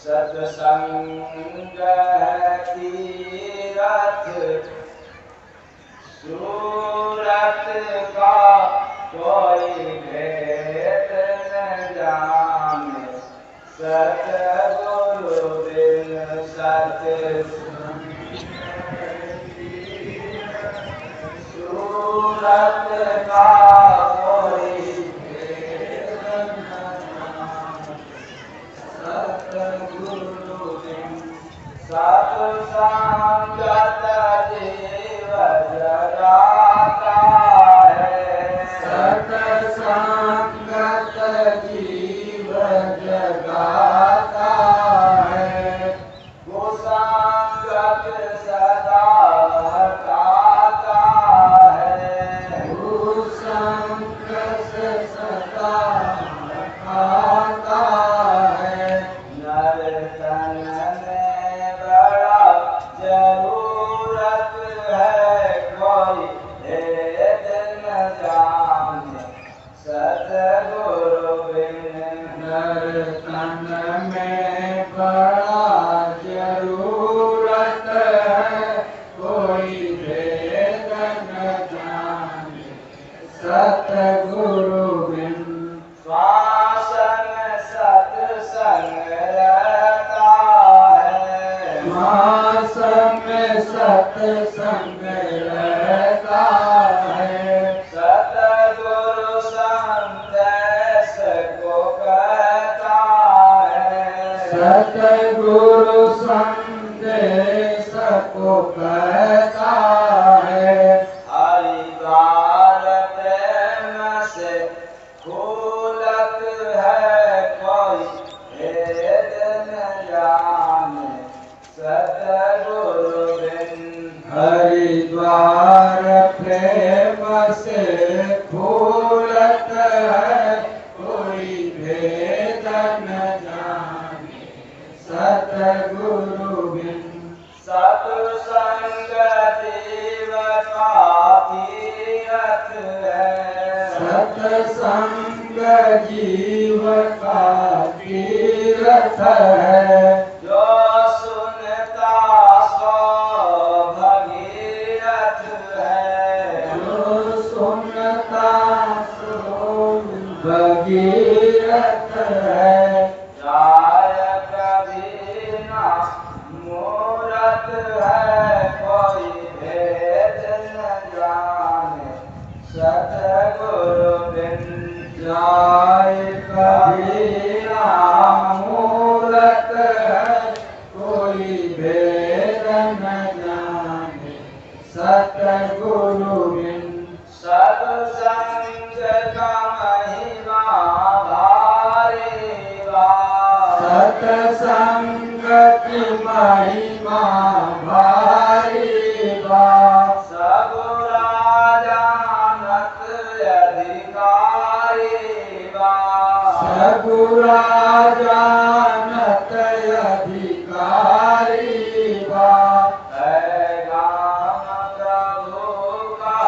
सत्संग तीरथ सूरत का कोई भेद न जाने, सतगुरु बिन सत्संग सूरत का कोई भेद न जाने, सतगुरु बिन सत्संगत जीव जगाता है, सत्संगत जीव जगाता है, कुसंगत सदा हटाता है, कुसंगत सदा हटाता है। नर तन में बड़ा जरूरत है, कोई भेद न जाने, सतगुरु बिन। नर तन में बड़ा जरूरत है, कोई भेद न जाने, सतगुरु बिन। श्वास में सत्संग रहता है, श्वास में सत्संग रहता है, सतगुरु संदेश को कहता है, सतगुरु संदेश को कहता है। हरिद्वार प्रेम से खुलत है, कोई भेद न जाने, सतगुरु बिन। हरिद्वार प्रेम से खुलत है, कोई भेद न जाने, सतगुरु बिन। सत्संग जीव का तीरथ है, सत्संग जीव का तीरथ है, जो सुनता सो भगीरथ है, जो सुनता सो भगीरथ है। जाय कभी ना मूरत है, कोई भेद न जाने, सतगुरु बिन। जाय कभी ना मूरत है, कोई भेद न जाने, सतगुरु बिन। सत्संग का महिमा भारी बा, सत्संग की महिमा भारी बा, सब राजानत अधिकारी बा, सब राजानत अधिकारी बा। पैगाम प्रभु का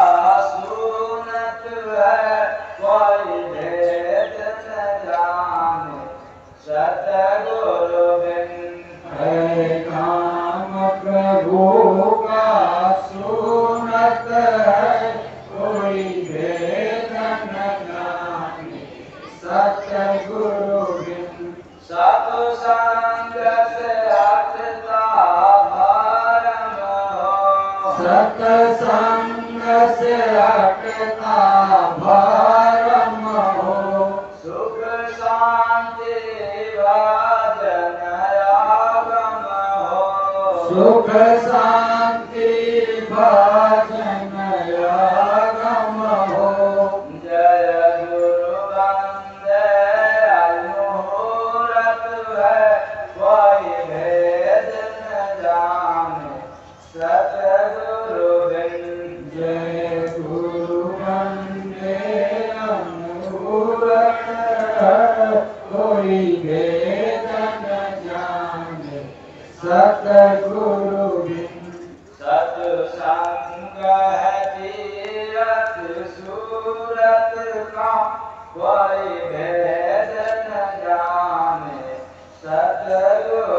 सुनत है, कोई भेद न जाने, सतगुरु बिन। पैगाम प्रभु का सुनत है, कोई भेद न जाने, सतगुरु बिन। सत्संग से हटता भरम हो, सत्संग से हटता भरम हो, सुख शांति भजन आगम हो, सुख शांति भजन आगम हो। जय गुरु वंदे मुहूर्त है, कोई भेद न जाने, सतगुरु बिन। जय गुरु वंदे मुहूर्त है, कोई भेद न जाने, सतगुरु बिन। सत्संग है तीरथ सूरत का, कोई भेद न जाने, सतगुरु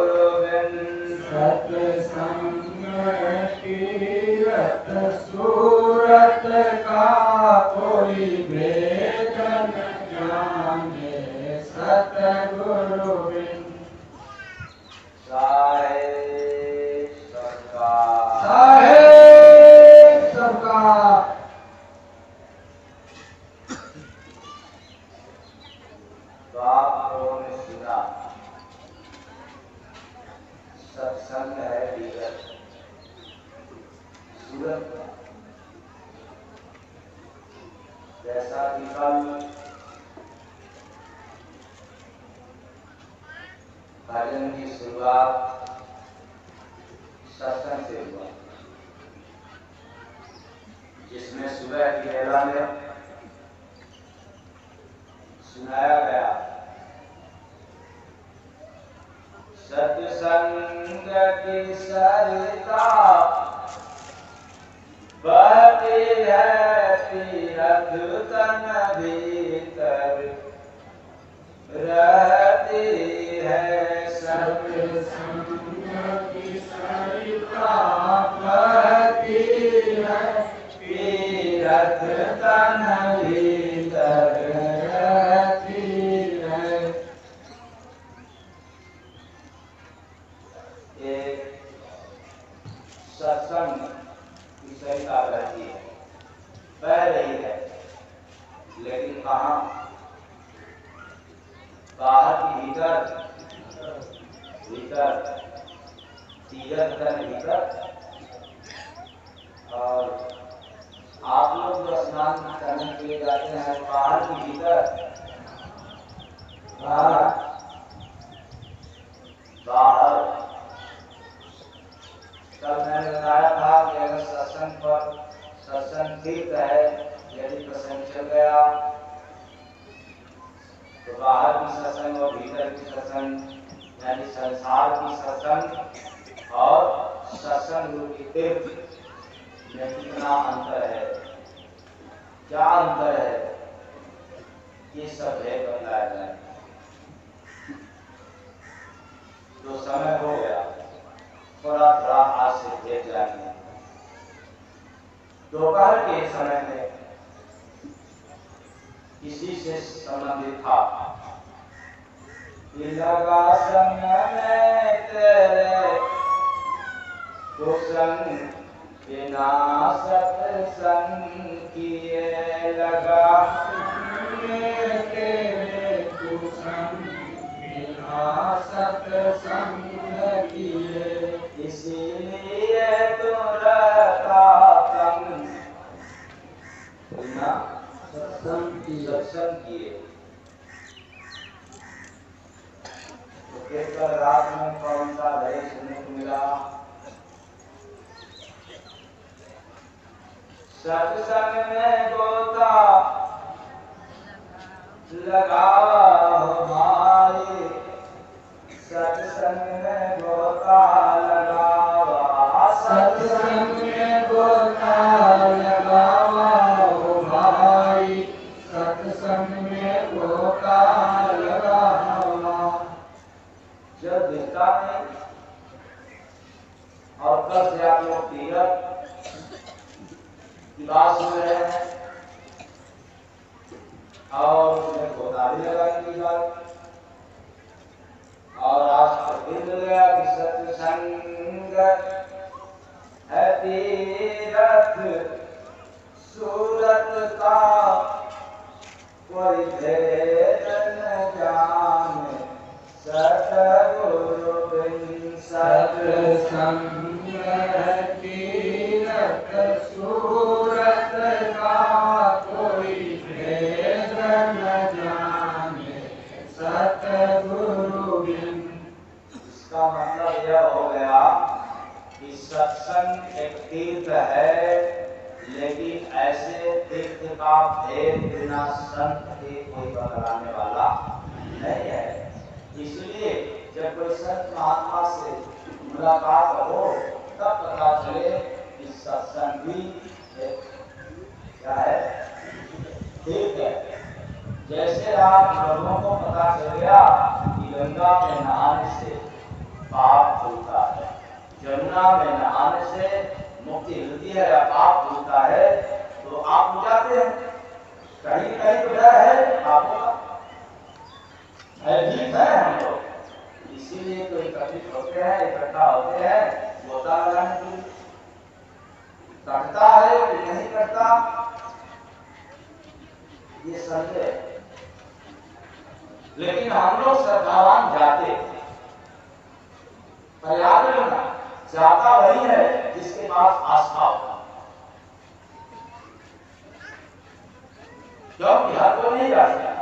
सतगुरु बिन साहेब सबका तो आप लोगों ने सुना सत्संग है विगत सूरत का, जैसा कि कल भजन की शुरुआत सत्संग से हुआ, जिसमें सुबह की वेला में सुनाया गया सत्संग की सरिता बहती है तीरथ तन भीतर रहती है। सत्संग की सरिता बहती है तीरथ तन भीतर रहती है। एक सत्संग की सरिता रहती है, बह रही है, लेकिन कहाँ? बाहर की भीतर भीतर तीरथ तन भीतर। और आप लोग जो स्नान करने के लिए जाते हैं बाहर की भीतर बाहर बाहर। कल मैंने बताया था कि अगर सत्संग पर सत्संग ठीक है, यदि प्रसंग चल गया तो बाहर की सत्संग और भीतर की सत्संग यानी संसार की सत्संग और सत्संग रूपी तीर्थ में कितना अंतर है, क्या अंतर है, ये सब है बताया जाए। तो समय हो गया, थोड़ा थोड़ा आज से देख जाएंगे। दोपहर के समय में इसी से संबंधित था कि लगा संग में तेरे तो संग बिना सत्संग किए, लगा संग में तेरे तो संग बिना सत्संग किए, इसीलिए तो रहता संग बिना सत्संग किए। तो कल रात में कौन सा लय सुनने को मिला? सत्संग में गोता लगावा हो भाई, सत्संग में गोता लगावा, सत्संग में गोता लगावा हो भाई, सत्संग में गोता लगावा। जब दिखता नहीं और कल से आप लोग तीरथ की बात सुन रहे हैं और उसमें गोतारी लगाने की बात, और आज तो मिल गया कि सत्संग है तीरथ सूरत का, कोई भेद न जाने सतगुरु बिन। सत्संग है तीरथ सूरत का, कोई भेद न जाने सतगुरु बिन। इसका मतलब यह हो गया कि सत्संग एक तीर्थ है, लेकिन ऐसे तीर्थ का भेद बिना संत के कोई बतलाने वाला नहीं है। इसलिए जब कोई संत महात्मा से मुलाकात हो तब पता चले कि सत्संग भी क्या है, तीर्थ है। जैसे आप लोगों को पता चल गया कि गंगा में नहाने से पाप धुलता है, जमुना में नहाने से मुक्ति मिलती है या पाप धुलता है, तो आप जाते हैं। कहीं कहीं तो डर है पापों का, भयभीत है हम लोग, इसीलिए तो एकत्रित होते हैं, इकट्ठा होते हैं गोता लगाने के लिए। कटता है कि नहीं कटता ये संदेह, लेकिन हम लोग श्रद्धावान जाते, प्रयाग लेना जाता वही है जिसके पास आस्था हो, क्योंकि हर कोई नहीं जा सकता।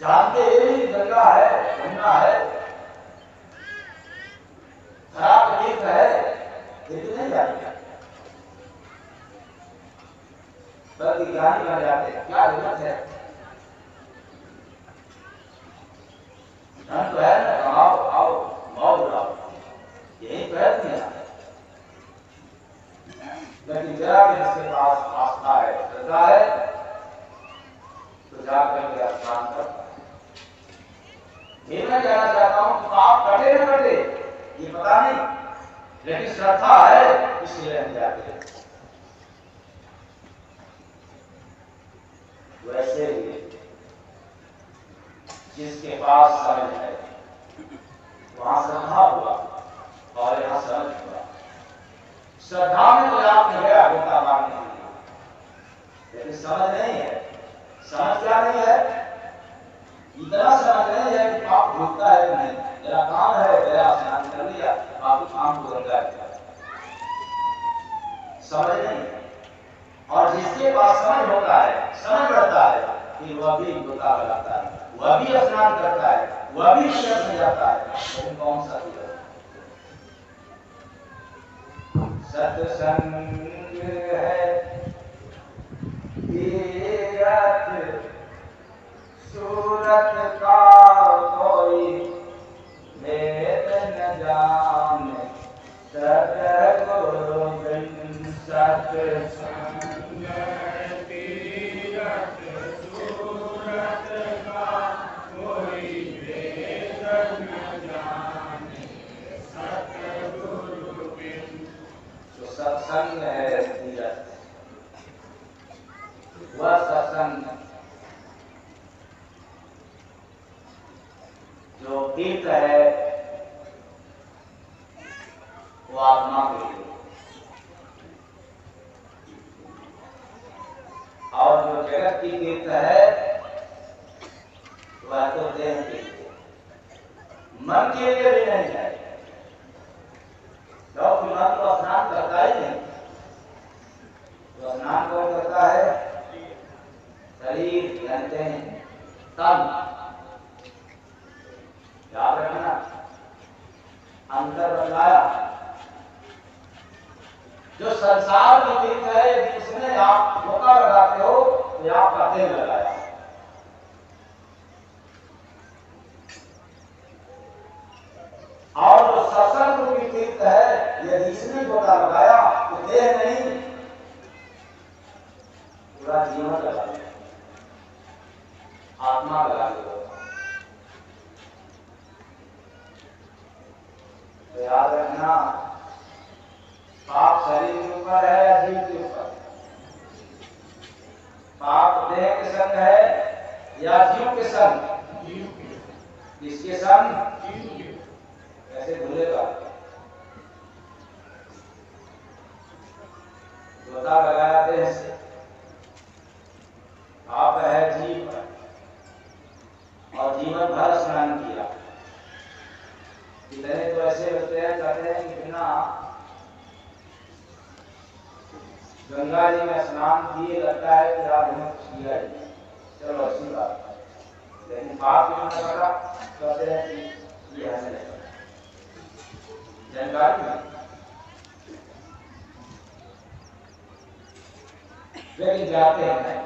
जानते ही गंगा है, गंगा है, खराब तीर्थ है, लेकिन नहीं जाते, बल्कि ज्ञानी बन जाते। क्या जरूरत है? धन तो है ना, कमाओ खाओ मौज उड़ाओ, यही तो है दुनिया। लेकिन जरा भी इसके पास आस्था है, श्रद्धा है, तो जाकर के स्नान कर। ये मैं कहना चाहता हूं कि पाप कटे न कटे ये पता नहीं, लेकिन श्रद्धा है इसलिए हम जाते हैं। वैसे ही जिसके पास समझ है वहां श्रद्धा हुआ और यहां समझ हुआ। श्रद्धा में तो आपने गया गोता मारने के लिए, लेकिन समझ नहीं है। समझ क्या नहीं है? इतना समझ नहीं है कि पाप भूखता है कि नहीं, मेरा काम है, मेरा स्नान कर लिया, बाकी काम को गंगा है, समझ नहीं है। और जिसके पास समझ होता है, समझ बढ़ता है कि वह भी गोता लगाता है, वह भी स्नान करता है, वह भी तीर्थ में जाता है, लेकिन कौन सा तीर्थ? सत्संग है तीर्थ सूरत का कोई भेद न जाने, सतगुरु बिन सत्संग तीरथ सूरत का कोई भेद न जाने, सतगुरु बिन। तो सत्संग है तीरथ, वह सत्संग जो तीर्थ है वो आत्मा के लिए, और जो जगत की तीर्थ है वह तो देह के लिए, मन के लिए भी नहीं है, क्योंकि मन तो स्नान करता ही नहीं। तो स्नान कौन करता है? शरीर जानते हैं, तन। याद रखना, अंतर बदलाया। जो संसार की तीर्थ है, यदि उसमें आप गोता लगाते हो तो आपका देह लगाया। और जो सत्संग की तीर्थ है, यदि इसमें गोता लगाया तो देह नहीं, पूरा जीवन लगा दिया, आत्मा लगा दिया। तो याद रखना, पाप शरीर के ऊपर है या जीव के ऊपर? पाप देह के संग है या जीव के संग? किसके संग? कैसे भूलेगा? गोता लगाया देह से, पाप है जीव पर, और जीवन भर स्नान किया। कितने तो ऐसे होते हैं, कहते हैं कि बिना गंगा जी में स्नान किए लगता है कि आज हमें कुछ किया ही नहीं। चलो अच्छी बात है, लेकिन पाप क्यों न करा? कहते हैं कि ये हमें नहीं जानकारी नहीं, लेकिन जाते हैं।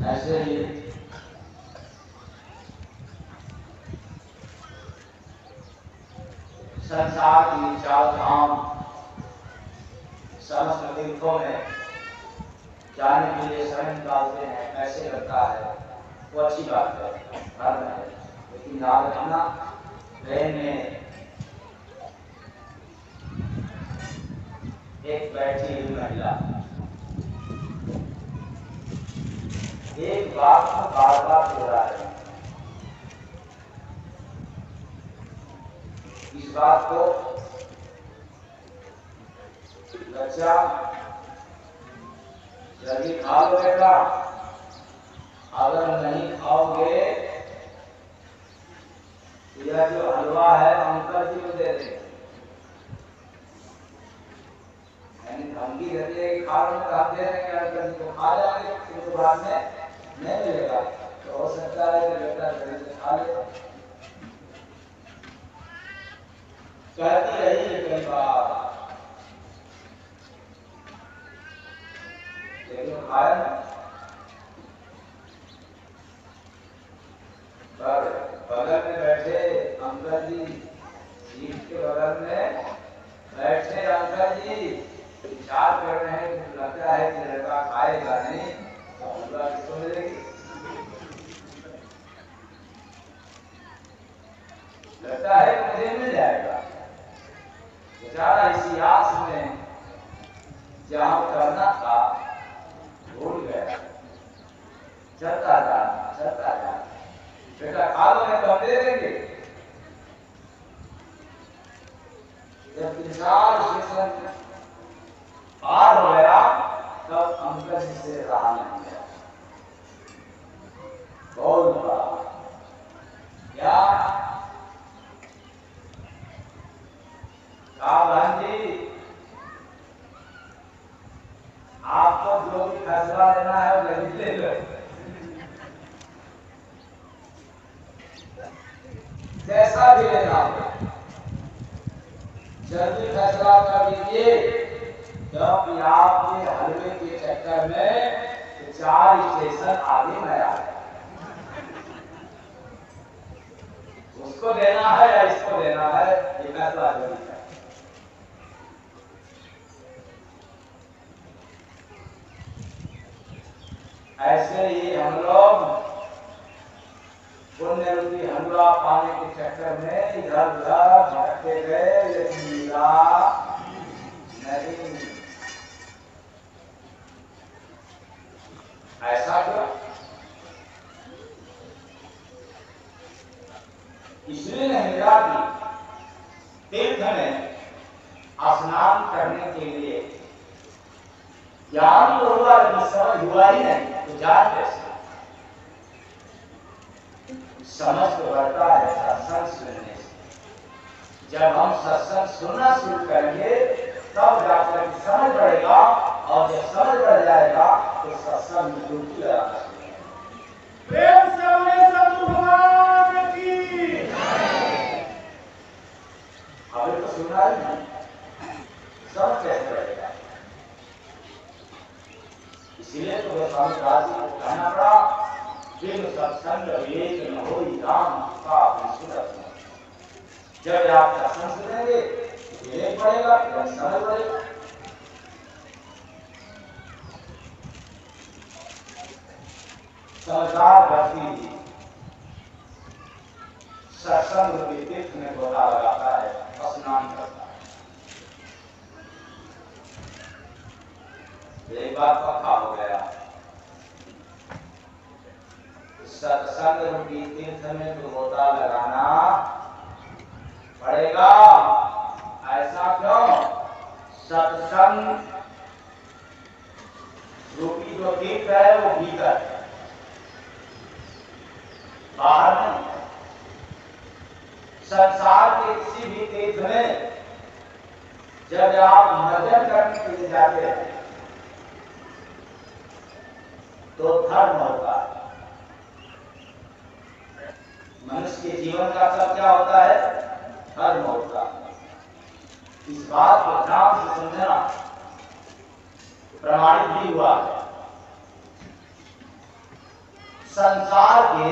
ऐसे ही संसार की चार धाम समस्त तीर्थों में जाने के लिए समय निकालते हैं, ऐसे लगता है, वो अच्छी बात है, धर्म है। लेकिन याद रखना, ट्रेन में एक बैठी हुई महिला एक बात को बार बार दोहरा रहे हैं। इस बात को बच्चा जल्दी खा लो बेटा, अगर नहीं खाओगे यह जो हलवा है अंकल जी को दे देंगे। धमकी देती है कि खा लो, तो आप दे देंगे अंकल जी को, खा जाएंगे, फिर बाद में नहीं मिलेगा तो हो सकता है कि बेटा गरीब से खा ले। कहती रही कई बार, लेकिन खाया ना। पर बगल में बैठे अंकल जी, सीट के बगल में बैठे अंकल जी विचार कर रहे हैं कि लगता है कि लड़का खाएगा नहीं तो हलवा किसको मिलेगी। लगता है कि मुझे मिल जाएगा। बेचारा इसी आस में जहां करना था भूल गया, चलता जा। बेटा खा लो नहीं तो हम दे देंगे। जब विशाल स्टेशन पार हो गया तब अंकल जी से रहा नहीं गया। बहुत बड़ा क्या बहन जी, आपको जो भी फैसला लेना है वो जल्दी ले लो, जैसा भी लेना हो जल्दी फैसला कर लीजिए, क्योंकि आपके हलवे के चक्कर में 4 स्टेशन आगे न आ जाए। उसको देना है या इसको देना है, ये फैसला जरूरी है। ऐसे ही हम लोग पुण्य रूपी हलवा पाने के चक्कर में इधर उधर भटकते गए, लेकिन मिला नहीं। ऐसा क्यों? इसलिए नहीं मिला कि तीर्थ में स्नान करने के लिए ज्ञान तो हुआ लेकिन समझ हुआ ही नहीं, तो जान कैसे? समझ तो बढ़ता है सत्संग सुनने से। जब हम सत्संग सुनना शुरू करेंगे तब जाकर समझ बढ़ेगा, और जब समझ बढ़ जाएगा तो सत्संग में डुबकी लगाना शुरू। प्रेम से बोलिए सद्गुरु भगवान की। अभी तो सुना ही नहीं, समझ कैसे बढ़ेगा? इसलिए तो गोस्वामी दास जी को कहना पड़ा, बिन सत्संग विवेक न होई राम का सुनत। जब आप सत्संग सुनेंगे विवेक बढ़ेगा, समझ बढ़ेगा। समझदार व्यक्ति सत्संग रूपी तीर्थ में गोता लगाता है, स्नान करता है। एक बात पक्का हो गया, सत्संग रूपी तीर्थ में तो गोता लगाना पड़ेगा। ऐसा क्यों? सत्संग रूपी जो तीर्थ है वो भीतर है, बाहर नहीं। संसार के किसी भी तीर्थ में जब आप भजन करने के लिए जाते हैं तो धर्म होता है। मनुष्य के जीवन का सब क्या होता है? धर्म होता है। इस बात को ध्यान से समझना प्रमाणित भी हुआ है। संसार के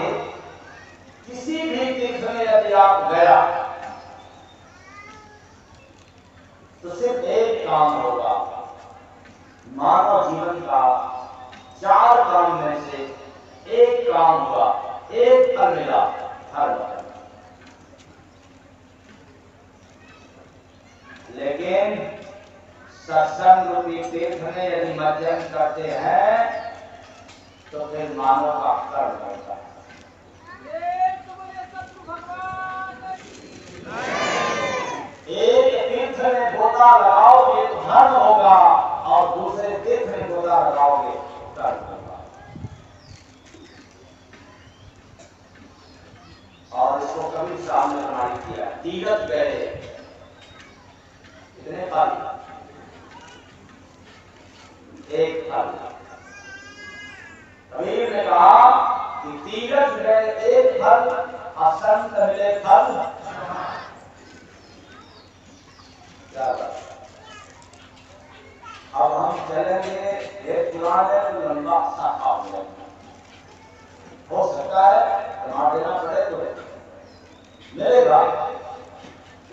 किसी भी तीर्थ में यदि आप गया तो सिर्फ एक काम होगा, मानव जीवन का 4 काम में से एक काम हुआ, एक फल मिला, धर्म। लेकिन सत्संग रूपी तीर्थ में यदि मध्यम करते हैं तो फिर मानव का कर्म होता है। एक तीर्थ में गोता लगाओगे तो धर्म होगा और दूसरे तीर्थ में गोता लगाओगे तो कर्म होगा। और इसको कभी सामने प्रमाणित किया, तीरथ गए कितने फल, एक फल। कबीर ने कहा कि तीरथ गए एक फल, असंत मिले फल। क्या बात। अब हम चलेंगे एक पुराने लंबा सा काम हो सकता है प्रमाण देना पड़े तो मिलेगा,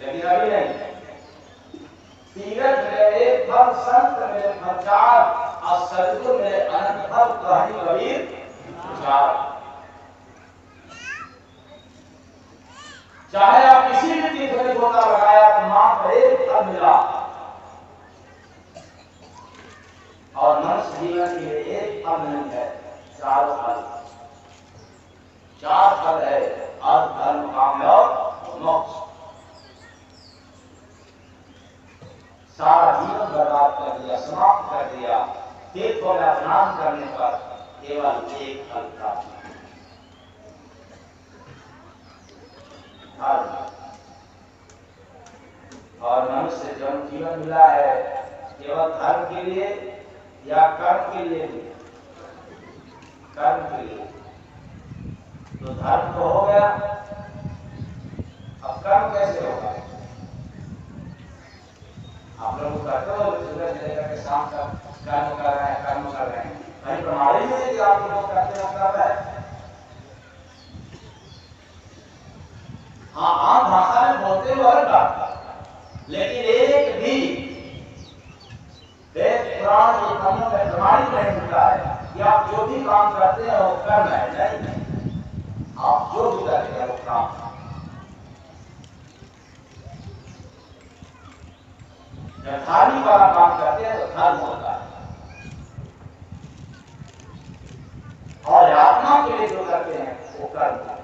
लेकिन अभी नहीं। तीरथ मिले एक फल, संत मिले फल चार, और सदगुरु मिले अनंत फल। कहानी कबीर चार। चाहे आप किसी भी तीर्थ में गोता लगाया तो मात्र एक फल मिला, और मनुष्य जीवन के लिए एक फल नहीं है, चार फल। चार फल है, अर्थ धर्म काम और मोक्ष। सारा जीवन बर्बाद कर दिया, समाप्त कर दिया। तीर्थों में स्नान करने पर केवल एक फल प्राप्त। और मनुष्य जब जीवन मिला है केवल धर्म के लिए या कर्म के लिए भी, कर्म के लिए। तो धर्म तो हो गया, अब कर्म कैसे होगा? आप लोग करते हो सुबह से लेकर के शाम तक कर्म कर रहे हैं, कर्म कर रहे हैं, कहीं प्रमाण ही नहीं कि आप लोग करते हैं कर रहे हैं। हाँ, आम भाषा में बोलते हो हर बात, लेकिन एक भी वेद पुराण के कामों में प्रमाणित नहीं होता है कि आप जो भी काम करते हैं वो कर्म है। नहीं, आप जो भी करते हैं वो काम। जब धार्मिक वाला काम करते हैं तो धर्म होता है, और आत्मा के लिए जो करते हैं वो कर्म होता है।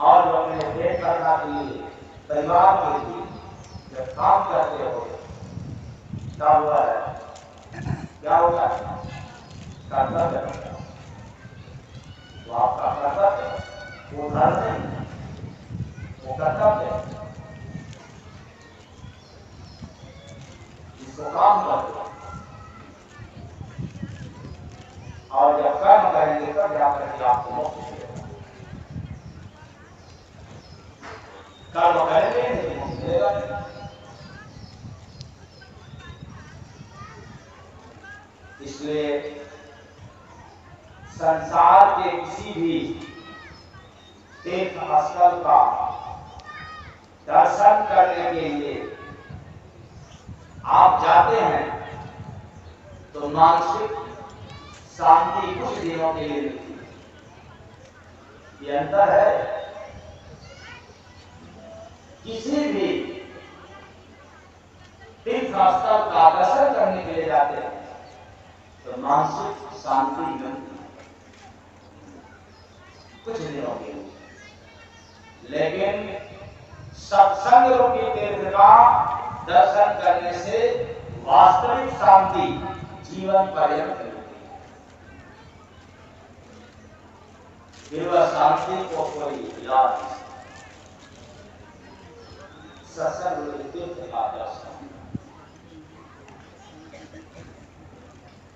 और जो अपने पेट भरना के लिए, परिवार के लिए जब काम करते हो क्या हुआ है, क्या होता है? कर्तव्य। तो आपका कर्तव्य वो धर्म नहीं, वो कर्तव्य। इसको काम करते और जब कर्म करेंगे तब जाकर के आपको मोक्ष मिलेगा। कर्म करेंगे नहीं मोक्ष मिलेगा। इसलिए संसार के किसी भी तीर्थ स्थल का दर्शन करने के लिए आप जाते हैं तो मानसिक शांति कुछ दिनों के लिए मिलती है। ये अंतर है। किसी भी तीर्थ स्थल का दर्शन करने के लिए जाते हैं तो मानसिक शांति मिलती है कुछ दिनों के लिए, लेकिन सत्संग रूपी तीर्थ का दर्शन करने से वास्तविक शांति जीवन पर्यंत मिलती है। फिर वह शांति को कोई याद नहीं। सत्संग रूपी तीर्थ का दर्शन,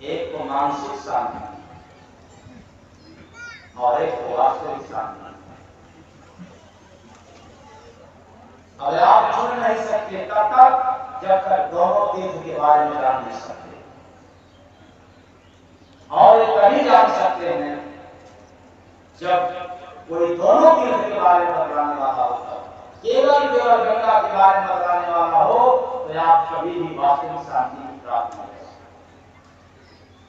एक को मानसिक शांति और एक को वास्तविक शांति। अब आप चुन नहीं सकते तब तक जब तक दोनों तीर्थ के बारे में जान नहीं सकते, और ये तभी जान सकते हैं जब कोई दोनों तीर्थ के बारे में बताने वाला होता है। केवल गंगा के बारे में बताने वाला हो तो आप कभी भी वास्तविक शांति प्राप्त नहीं कर सकते।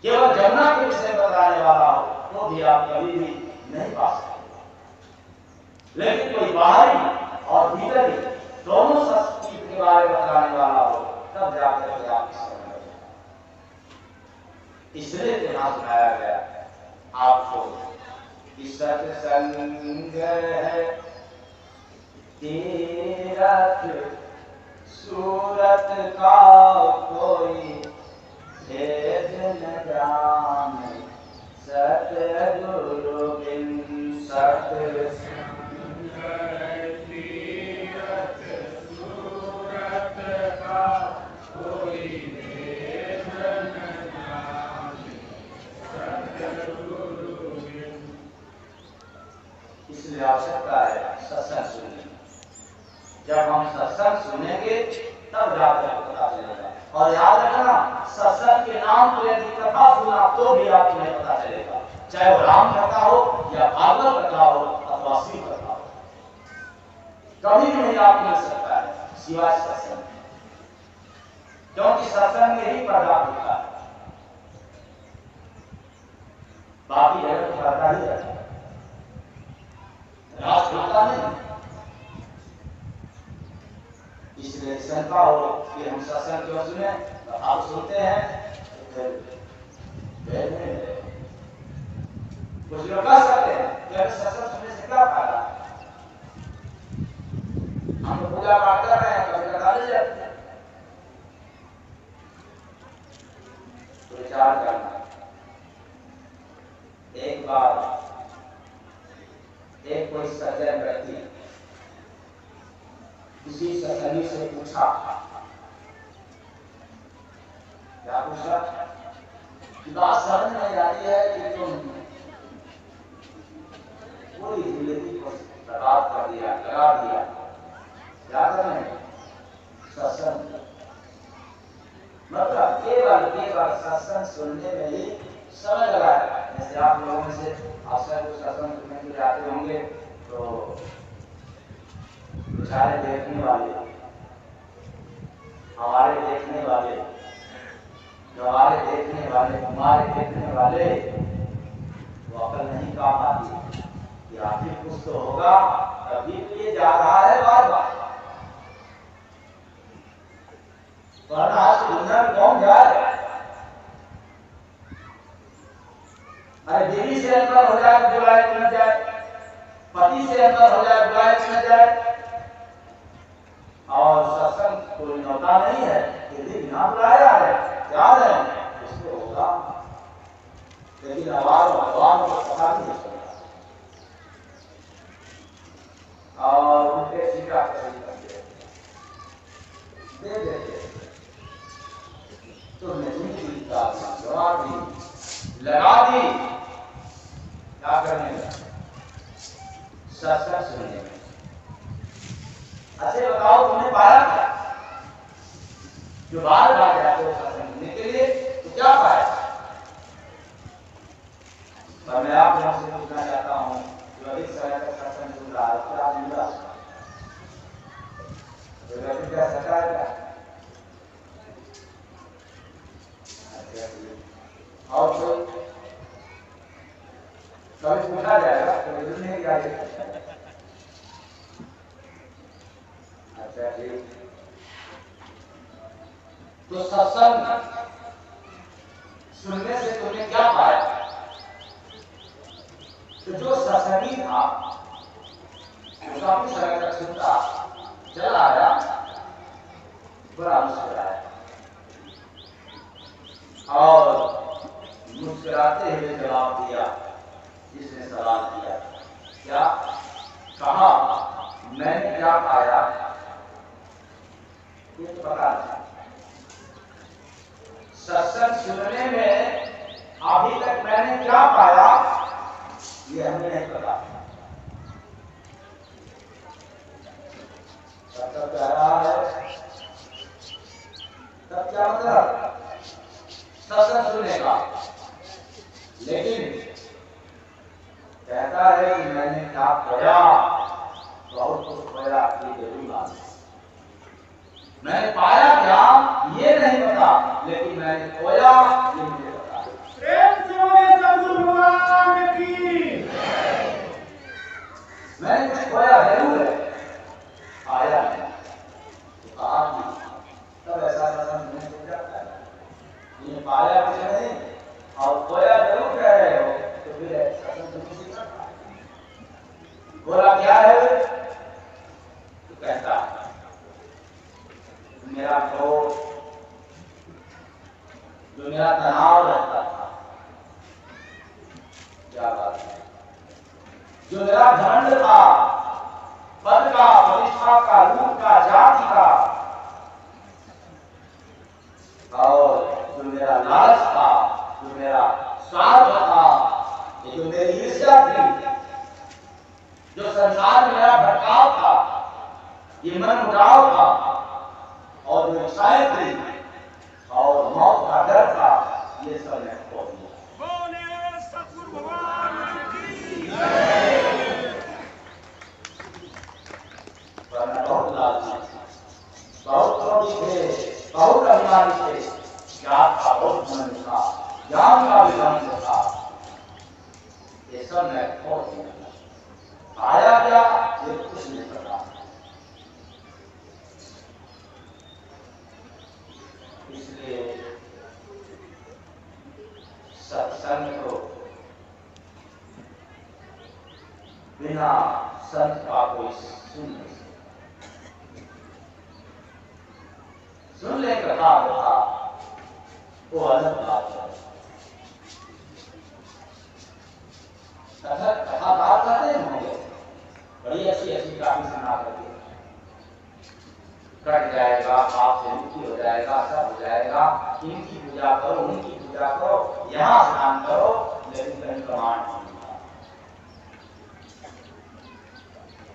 केवल जमुना के विषय बताने वाला हो तो भी आप कभी भी नहीं पा सकते। लेकिन कोई बाहरी और भीतरी दोनों तीर्थ के के बारे में बताने वाला हो, तब जाकर के आप समझ में। इसलिए तो यहाँ सुनाया गया आपको कि सत्संग है तीरथ सूरत का कोई भेद न जाने, सतगुरु बिन सत्संग है तीरथ सूरत का कोई भेद न जाने, सतगुरु बिन। इसलिए आवश्यकता है सत्संग सुनने। जब हम सत्संग सुनेंगे तब जाकर पता चलेगा। और याद रखना, सत्संग के नाम को यदि कथा सुना तो भी आपको नहीं पता चलेगा, चाहे वो राम कथा हो या भागवत कथा हो अथवा शिव कथा हो, कभी भी नहीं आपको मिल सकता है सिवाय सत्संग, क्योंकि सत्संग में ही पर्दा होता है, बाकी जगह तो पर्दा ही रहता है, राज होता नहीं। इसलिए शंका हो कि हम सत्संग क्यों सुने, आप सुनते हैं कुछ लोग कह सकते हैं कि सत्संग सुनने से क्या फायदा, हम तो पूजा पाठ कर रहे हैं, कभी कथा ले जाते हैं। तो विचार करना। एक बार एक कोई सज्जन व्यक्ति किसी सत्संगी से पूछा, क्या पूछा? बात समझ नहीं आती है कि तुम पूरी जिंदगी को बर्बाद कर दिया, लगा दिया, क्या करें? सत्संग मतलब केवल सत्संग सुनने में ही समय लगाया। जैसे आप लोगों में से अक्सर कुछ सत्संग सुनने के लिए आते होंगे, तो सारे देखने वाले, हमारे देखने वाले, हमारे देखने वाले, हमारे देखने वाले, वो अकल नहीं काम आती कि आखिर कुछ तो होगा, तभी तो ये जा रहा है बार बार, वरना आज दुनिया में कौन जाए? अरे बीवी से अंतर हो जाए बुलाए तो न जाए, पति से अंतर हो जाए बुलाए तो न जाए, और सत्संग कोई नौता नहीं है, यदि बिना बुलाया है जा रहे हैं, इसको होगा, लेकिन आवाज भगवान को पता नहीं चलता। और उनके सीधा करते दे देते तो नहीं का दवा दी, लगा दी, क्या करने लगा? सत्संग सुनने में। अच्छे बताओ तुमने पाया क्या? जो बार बार जाते हो सत्संग सुनने के लिए, तो क्या पाया? और मैं आप लोगों से पूछना चाहता हूँ, जो अधिक समय तक सत्संग सुन रहा है, क्या मिल रहा है? जो व्यक्ति क्या सकता है क्या? और कोई कभी पूछा जाएगा तो नहीं जाएगा। अच्छा ठीक। तो सत्संग सुनने से तुमने क्या पाया? तो जो सत्संगी था वो काफी समय तक सुनता चला आया, बड़ा मुस्कुराया और मुस्कुराते हुए जवाब दिया जिसने सवाल किया। क्या कहा? मैंने क्या पाया ये तो पता नहीं। सत्संग सुनने में अभी तक मैंने क्या पाया ये हमें नहीं पता। सत्संग कह रहा है तब क्या मतलब सत्संग सुनने का, लेकिन कहता है कि मैंने क्या खोया, बहुत कुछ खोया ये जरूर बात है। मैंने पाया क्या ये नहीं पता, लेकिन मैंने खोया ये मुझे पता। प्रेम से बोले सद्गुरु भगवान की। मैंने कुछ खोया जरूर है, पाया नहीं। समाधि, तब ऐसा दर्शन मिलने को जाता है। ये पाया कुछ नहीं और खोया जरूर कह रहे हो, तो फिर सत्संग तुम किसी करता है। बोला क्या है, तो कहता मेरा क्रोध, जो मेरा तनाव रहता था, क्या बात है, जो मेरा घमंड था, पद का, प्रतिष्ठा का, रूप का, जाति का, और जो मेरा लालच था, जो मेरा स्वार्थ था, जो मेरी ईर्ष्या थी, जो संसार में मेरा भटकाव था, ये मन मुटाव था, और जो इच्छाएं थी और मौत का डर था, ये सब मैं खो दिया। बोले सतगुरु भगवान की बहुत लालची, बहुत क्रोधी थे, बहुत अभिमानी थे, जात का बहुत मन था, ज्ञान का भी धन था, ये सब मैं खो दिया। आया क्या, ये कुछ नहीं पता। इसलिए सत्संग को बिना संत का कोई सुन नहीं सकता। सुन ले कथा कथा, वो अलग बात है। कथा बात करते होंगे, बड़ी अच्छी अच्छी काफी सुना करके कट जाएगा, पाप से मुक्ति हो जाएगा, सब हो जाएगा, इनकी पूजा करो, उनकी पूजा करो, यहाँ स्नान करो, लेकिन कहीं प्रमाण नहीं मिलता,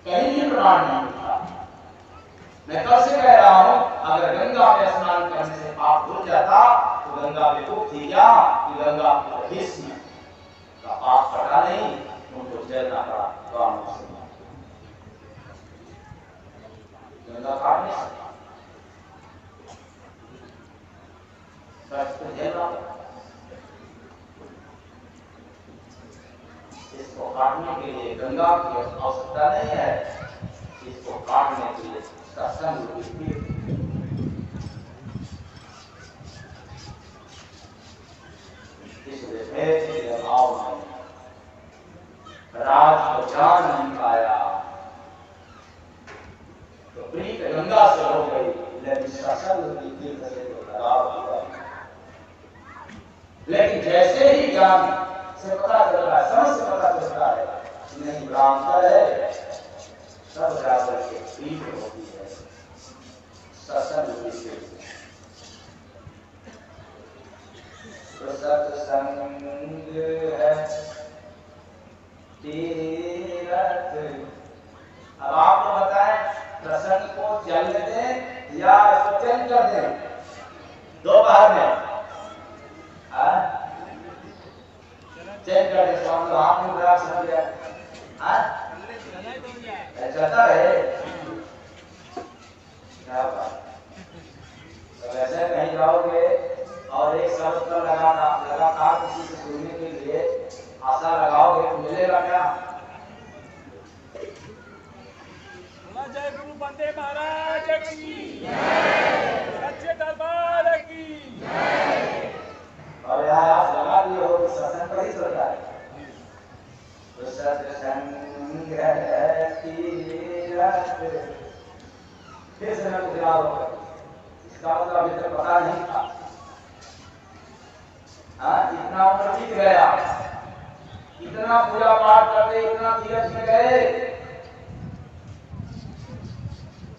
कहीं भी प्रमाण नहीं मिलता। मैं कब से कह रहा हूँ, अगर गंगा में स्नान करने से पाप धुल जाता तो गंगा विमुक्त थी क्या, कि गंगा भीष्म का पाप फटा नहीं, उनको जलना पड़ा रावण से। गंगा काट नहीं सकता, इसको काटने के लिए गंगा की आवश्यकता नहीं है, इसको काटने के लिए सत्संग इसलिए भाव नहीं, राज को जान नहीं पाया तो प्रीत गंगा से हो गई, लेकिन सत्संग की तीर्थ से तो खराब हुआ। लेकिन जैसे ही ज्ञान से पता चलता है, समझ से पता चलता है कि नहीं ब्राह्मण है, सब बराबर के प्रीत होती है सत्संग से। तो सत्संग है तीरथ। अब आप लोग बताएं, प्रसंग को चलने दें या इसको चेंज कर दें दोपहर में? चेंज कर दे, तो आप लोग बड़ा समझ गया, चलता रहे, क्या बात। तो वैसे कहीं जाओगे और एक शब्द पर लगातार किसी से सुनने के लिए आशा लगाओगे तो मिलेगा क्या? जय गुरु बंदे महाराज की, सच्चे दरबार की। और यहाँ आप लगा दिए हो तो सत्संग पर ही चलता है। तो सत्संग है तीरथ, फिर से मैं कुछ याद होगा, इसका मतलब अभी तक पता नहीं था। इतना उम्र बीत गया, इतना पूजा पाठ करते, इतना तीरथ में गए,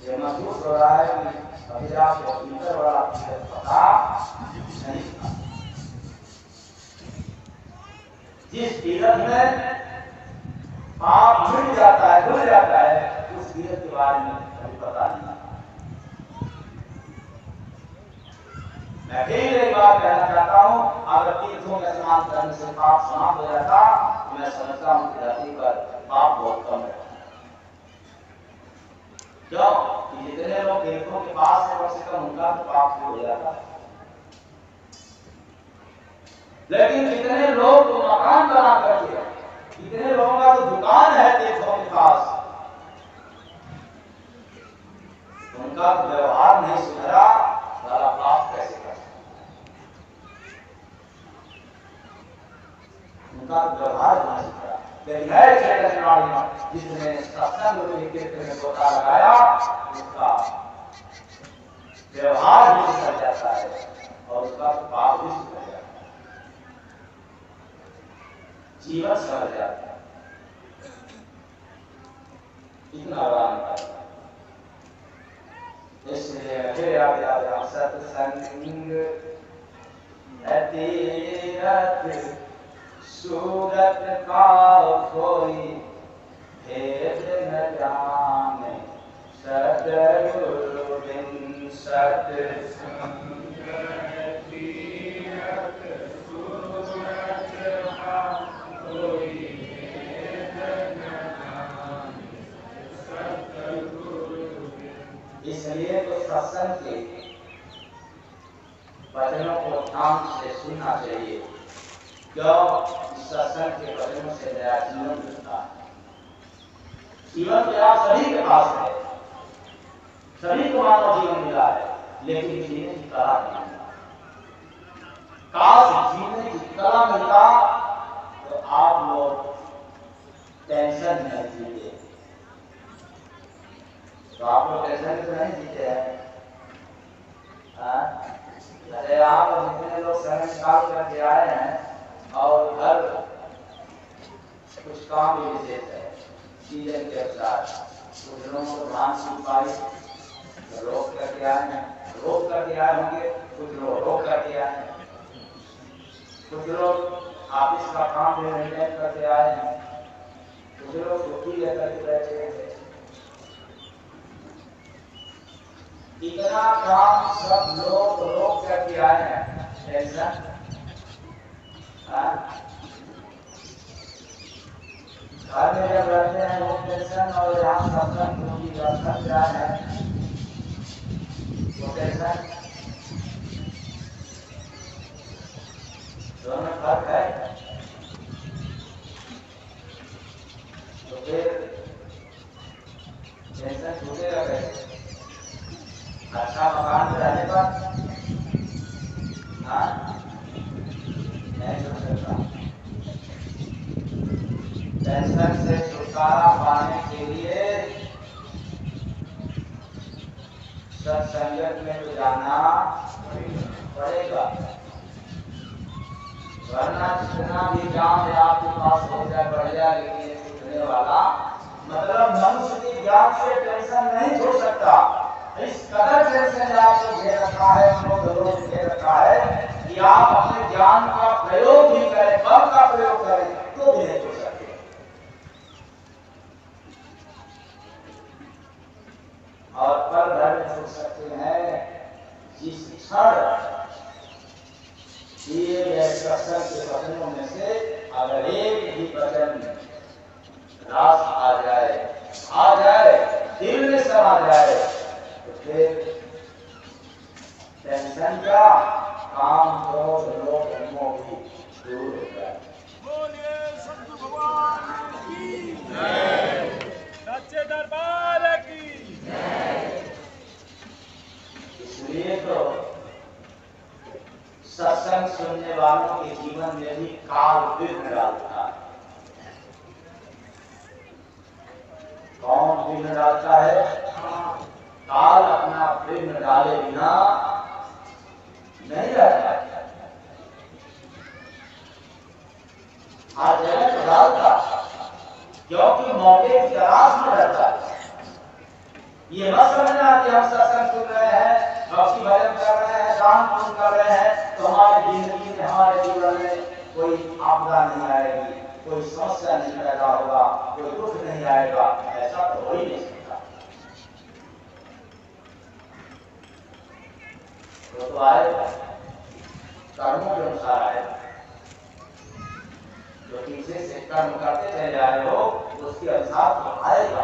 ये महसूस हो रहा है कि अभी आपको भीतर वाला पता नहीं था। जिस तीरथ में पाप मिट जाता है, धुल जाता है, उस तीरथ के बारे में कभी पता नहीं। मैं फिर एक बात कहना चाहता हूँ, अगर तीर्थों में स्नान करने से पाप समाप्त हो जाता तो मैं समझता हूँ कि धरती पर पाप बहुत कम है। क्यों? कि जितने लोग तीर्थों के पास है, कम से कम उनका तो पाप हो जाता है। लेकिन जितने लोग तो मकान बना करके, जितने लोगों का तो दुकान है तीर्थों के पास, उनका उनका व्यवहार नहीं सुधरा, सारा पाप कैसे कर? उनका व्यवहार नहीं सुधरा। लेकिन है चैतन्य जिसने सत्संग रूपी कीर्तन में गोता लगाया, उसका व्यवहार भी सुधर जाता है और उसका पाप भी सुधर जाता है, जीवन सुधर जाता है। इतना बड़ा अंतर। इसलिए फिर याद हम सत्संग अतीरथ सूरत का कोई भेद न जाने, सतगुरु बिन सत्संग अतीरथ सूरत का कोई भेद न जाने, सतगुरु। इसलिए तो सत्संग के वचनों को ध्यान से सुनना चाहिए, क्यों? सत्संग के वचनों से नया जीवन मिलता है। जीवन तो आप सभी के पास है, सभी को मानव जीवन मिला है, लेकिन जीने की कला नहीं मिला। काश जीने की कला मिलता तो आप लोग टेंशन नहीं जीते। तो आप लोग टेंशन तो नहीं जीते हैं। अरे आप जितने लोग समय निकाल करके आए हैं और हर कुछ काम भी विशेष है सीजन के अनुसार, कुछ लोगों को धान सुपारी रोक करके आए हैं, रोक करके आए होंगे, कुछ लोग रोक करके आए हैं, कुछ लोग ऑफिस का काम भी मेंटेन करके आए हैं, कुछ लोग छुट्टी लेकर के बैठे हैं। इतना काम सब लोग रोक करके आए हैं। टेंशन घर में जब रहते हैं वो टेंशन, और यहाँ सत्संग की दर्शन जाए हैं वो टेंशन, दोनों फर्क है। तो फिर टेंशन छूटेगा कैसे? अच्छा मकान में रहने पर नहीं छूट सकता। टेंशन से छुटकारा पाने के लिए सत्संगत में तो जाना पड़ेगा, वरना जितना भी ज्ञान आपके पास हो जाए बढ़िया, लेकिन ये छूटने वाला मतलब मनुष्य की ज्ञान से टेंशन नहीं छूट सकता। इस कदर टेंशन आपको घेर रखा है, घेर रखा है कि आप अपने ज्ञान का प्रयोग भी करें, बल का प्रयोग करें तो भी नहीं छूट सकते। और पल भर में छूट सकते हैं जिस क्षण दिए गए सत्संग के वचनों में से अगर एक भी वचन रास आ जाए, दिल में समा जाए, तो फिर टेंशन का काम क्रोध लोभ मोह भी दूर हो जाए। बोलिए सद्गुरु भगवान की जय, सच्चे दरबार की जय। इसलिए तो सत्संग सुनने वालों के जीवन में भी काल विघ्न डालता है। कौन विघ्न डालता है? काल अपना विघ्न डाले बिना नहीं रहता। आज जगह तो डालता, क्योंकि मौके की तलाश में रहता है। ये मत समझना कि हम सत्संग सुन रहे हैं, भक्ति भजन कर रहे हैं, दान पुण्य कर रहे हैं तो हमारे जिंदगी में, हमारे जीवन में कोई आपदा नहीं आएगी, कोई समस्या नहीं पैदा होगा, कोई दुख नहीं आएगा। ऐसा तो हो ही नहीं सकता। तो आएगा, कर्मों के अनुसार आएगा। जो पीछे से कर्म करते चले जा रहे हो उसके अनुसार तो आएगा।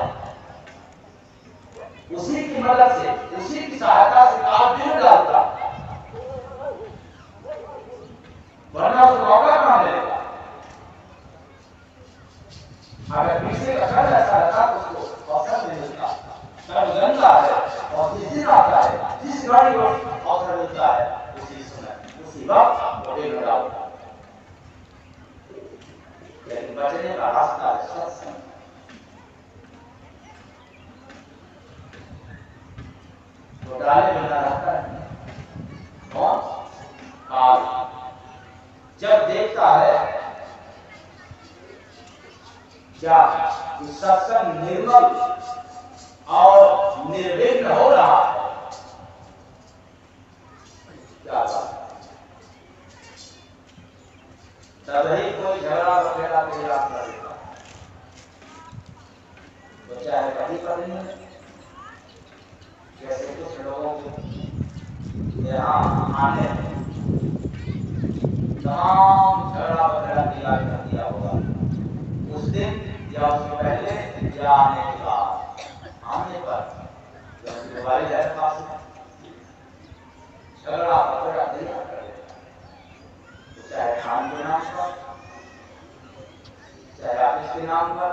उसी की मदद से, उसी की सहायता से काल विघ्न डालता, वरना उस मौका कहां मिलेगा? अगर पीछे का कर्म ऐसा रहता तो उसको अवसर नहीं मिलता। कर्म गंदा है और जिस दिन उसी समय उसी वक्त वो एक डालता, लेकिन बचने का रास्ता है सत्संग। तो डाले बिना रहता है कौन? काल। जब देखता है क्या सत्संग निर्मल और निर्विघ्न हो रहा है, क्या बात, तभी कोई झगड़ा वगैरह के याद करेगा। तो चाहे पति पत्नी है, जैसे कुछ लोगों के यहाँ आने तमाम झगड़ा वगैरह की याद कर दिया होगा उस दिन या उससे पहले या आने के बाद। आने पर जब मोबाइल है पास झगड़ा वगैरह दिया करे, तो चाहे खान के नाम पर, चाहे ऑफिस के नाम पर,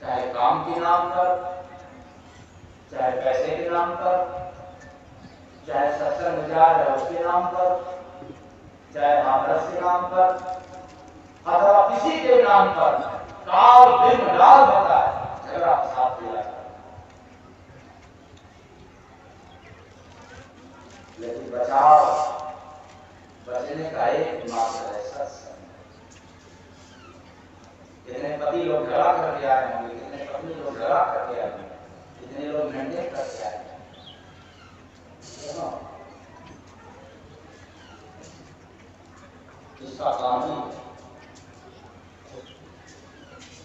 चाहे काम के नाम पर, चाहे पैसे के नाम पर, चाहे सत्संग जा रहे उसके नाम पर, चाहे आदर्श के नाम पर, अथवा किसी के नाम पर काल दिन रात होता है झगड़ा साथ दिया। लेकिन बचाव बचने का एक मात्र है सत्संग। कितने पति लोग झगड़ा करके आए होंगे, कितने पत्नी लोग झगड़ा करके आए होंगे, कितने लोग मेंटेन करके आए होंगे। इसका काम ही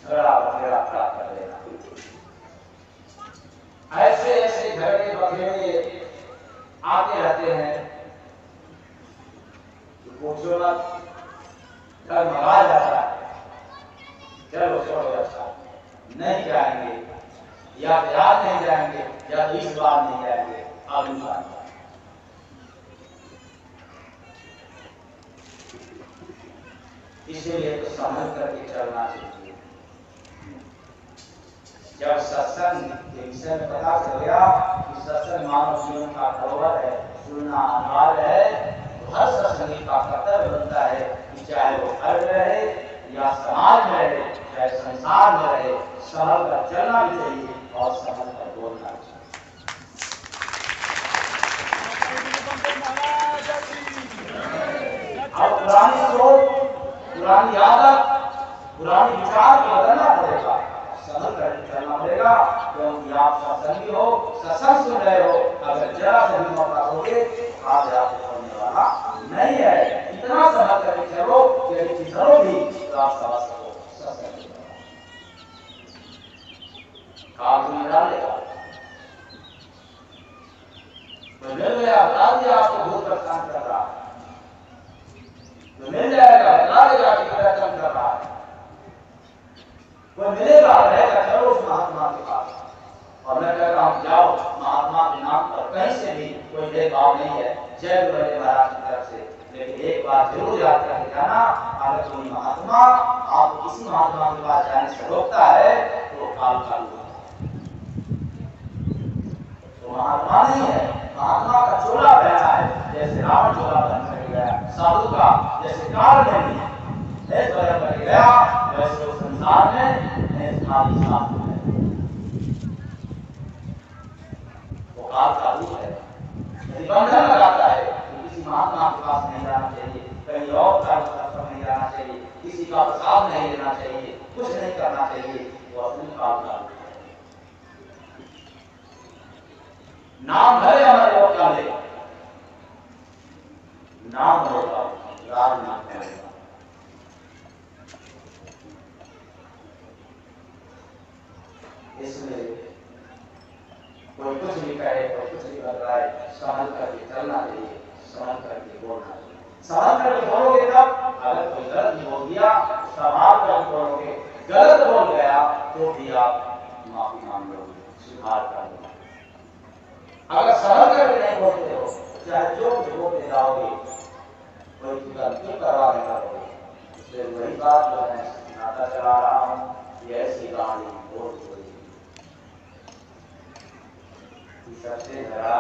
झगड़ा वगैरह प्राप्त कर लेना। ऐसे ऐसे झगड़े वगैरह आते रहते हैं कि पूछो मत, घर मंगा जाता है, चलो छोड़ो अच्छा नहीं जाएंगे, या आज नहीं जाएंगे, या तो इस बार नहीं जाएंगे, अगली बार। इसीलिए तो समझ करके चलना चाहिए। जब सत्संग के विषय में पता चल गया कि सत्संग मानव जीवन का धरोहर है, सुनना अनिवार्य है, तो हर सत्संगी का कर्तव्य बनता है कि चाहे वो घर में रहे या समाज में रहे, चाहे संसार में रहे, संभल कर चलना भी चाहिए और संभल कर बोलना चाहिए। अब पुरानी सोच, पुरानी आदत, पुरानी विचार को बदलना पड़ेगा, संभल कर चलना पड़ेगा, क्योंकि आप सत्संगी हो, सत्संग सुन रहे हो, अगर जरा से भी मौका दोगे आज आपको छोड़ने वाला नहीं है। इतना संभल कर चलो कि किधरों भी तो आप समझ सको सत्संग काम में डालेगा। तो मिल गया, बता दिया आपको बहुत परेशान कर रहा है, तो मिल जाएगा, बता देगा कि परेशान कर रहा है, कोई मिलेगा, रहेगा, चलो उस महात्मा के पास। और मैं कहता हूँ जाओ महात्मा के नाम पर, कहीं से भी कोई भेदभाव नहीं है, जय गुरुदेव महाराज की तरफ से। लेकिन एक बार जरूर याद करके जाना, अगर कोई महात्मा आपको किसी महात्मा के पास जाने से रोकता है तो काल काल तो महात्मा नहीं है, महात्मा का चोला पहना है, जैसे रावण चोला पहन कर गया, साधु का जैसे काल नहीं है कर गया, वैसे उस संसार में खाली साधु है, वो काल कालू है। बंधन लगाता है तो किसी महात्मा के पास नहीं जाना चाहिए, कहीं और कर्म पर नहीं जाना चाहिए, किसी का प्रसाद नहीं लेना चाहिए, कुछ नहीं करना चाहिए, वो असली काल कालू है। नाम भले हमारे लोग का ले, नाम होगा राज नाम करेगा। इसलिए कोई कुछ भी कहे, कोई कुछ भी बताए, समझ करके चलना चाहिए, समझ करके बोलना चाहिए। समझ करके बोलोगे तब, अगर कोई गलत भी बोल दिया संभाल कर बोलोगे, गलत बोल गया तो भी आप माफी मांग लोगे, स्वीकार कर लोगे। अगर समझ करके नहीं बोलते हो, चाहे जो कुछ बोलते जाओगे, कोई गलती करवा नहीं करोगे। इसलिए वही बात जो मैं सुनाता चला रहा हूँ, ये ऐसी कहानी बोल सबसे बड़ा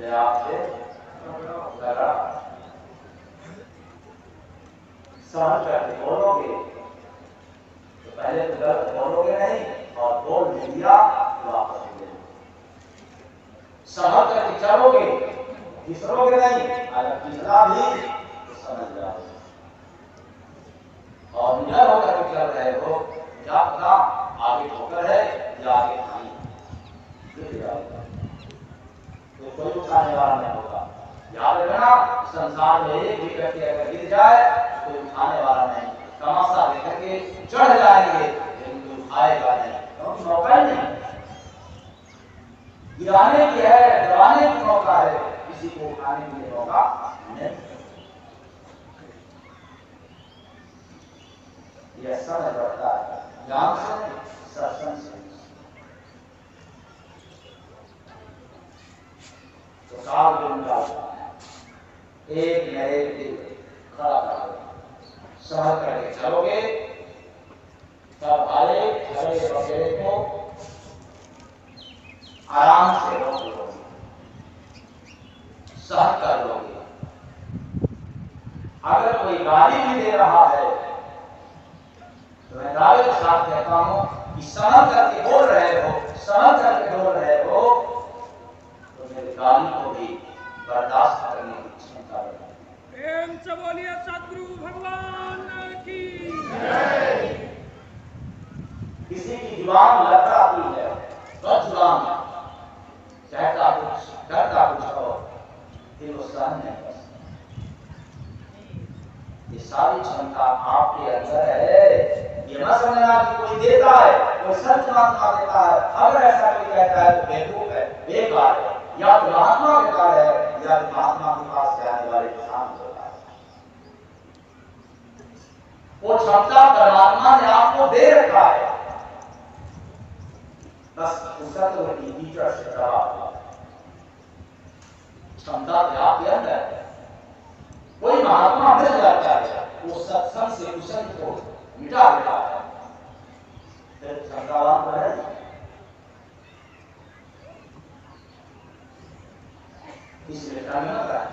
बोले आपसे झगड़ा सहन करके बोलोगे तो पहले तो गलत बोलोगे नहीं, और बोल दिया तो वापस ले लो। सहन करके चलोगे, फिसलोगे नहीं, अगर फिसला भी तो समझ जाओगे। और निडर होकर के चल रहे हो, क्या पता आगे ठोकर है या आगे खाई गिर जाओगे, तो कोई उठाने वाला नहीं होगा। याद रखना, संसार में एक भी व्यक्ति अगर गिर जाए तो कोई उठाने वाला नहीं, तमाशा लेकर के चढ़ जाएंगे लेकिन कोई उठाएगा नहीं, क्योंकि मौका ही नहीं। गिराने की है, डराने की मौका है, किसी को उठाने के लिए मौका नहीं। यह समझ बढ़ता है ज्ञान से, सत्संग से। तो काल दिन का एक न एक दिन खड़ा करोगे, सहन करके चलोगे, तब हरे हरे बकरे को आराम से रोक लोगे, सहन कर लोगे। अगर कोई गाली भी दे रहा है तो मैं दावे के साथ कहता हूं कि सहन करके बोल रहे हो, सहन करके बोल रहे हो, तो मेरे गाली को भी बर्दाश्त करने की क्षमता रखो। प्रेम से बोलिए सद्गुरु भगवान की जय। किसी की जुबान लड़खड़ाती है, बद जुबान कहता कुछ, डरता कुछ हो, फिर वो सहन नहीं कर सकता। ये सारी क्षमता आपके अंदर है। ये मत समझना कि कोई देता है, कोई सच महात्मा देता है, अगर ऐसा कोई कहता है तो बेवकूफ है, बेकार है, या तो महात्मा बेकार है, या तो महात्मा के पास से आने वाले किसान होता है। वो क्षमता परमात्मा ने आपको दे रखा है, बस उसका तो भीतर से दबा क्षमता आपके अंदर है। कोई महात्मा मिल जाता है, वो सत्संग से कुशन को मिटा देता है, फिर क्षमतावान तो है। इसलिए करना होता है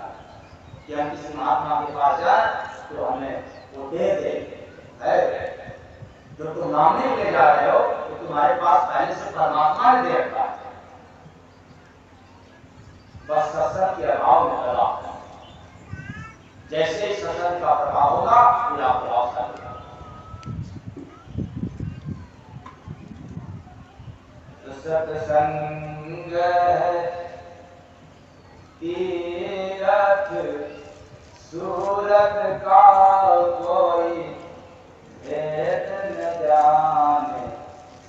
कि हम किसी महात्मा के पास जाए तो हमें वो दे दे है। जो तुम मांगने के लिए जा रहे हो तो तुम्हारे पास पहले से परमात्मा ने दे रखा है, बस सत्संग के अभाव में लगा। जैसे ही सत्संग का प्रभाव होगा फिर आप प्रभावशाली होगा। सत्संग तीरथ सूरत का कोई भेद न जाने,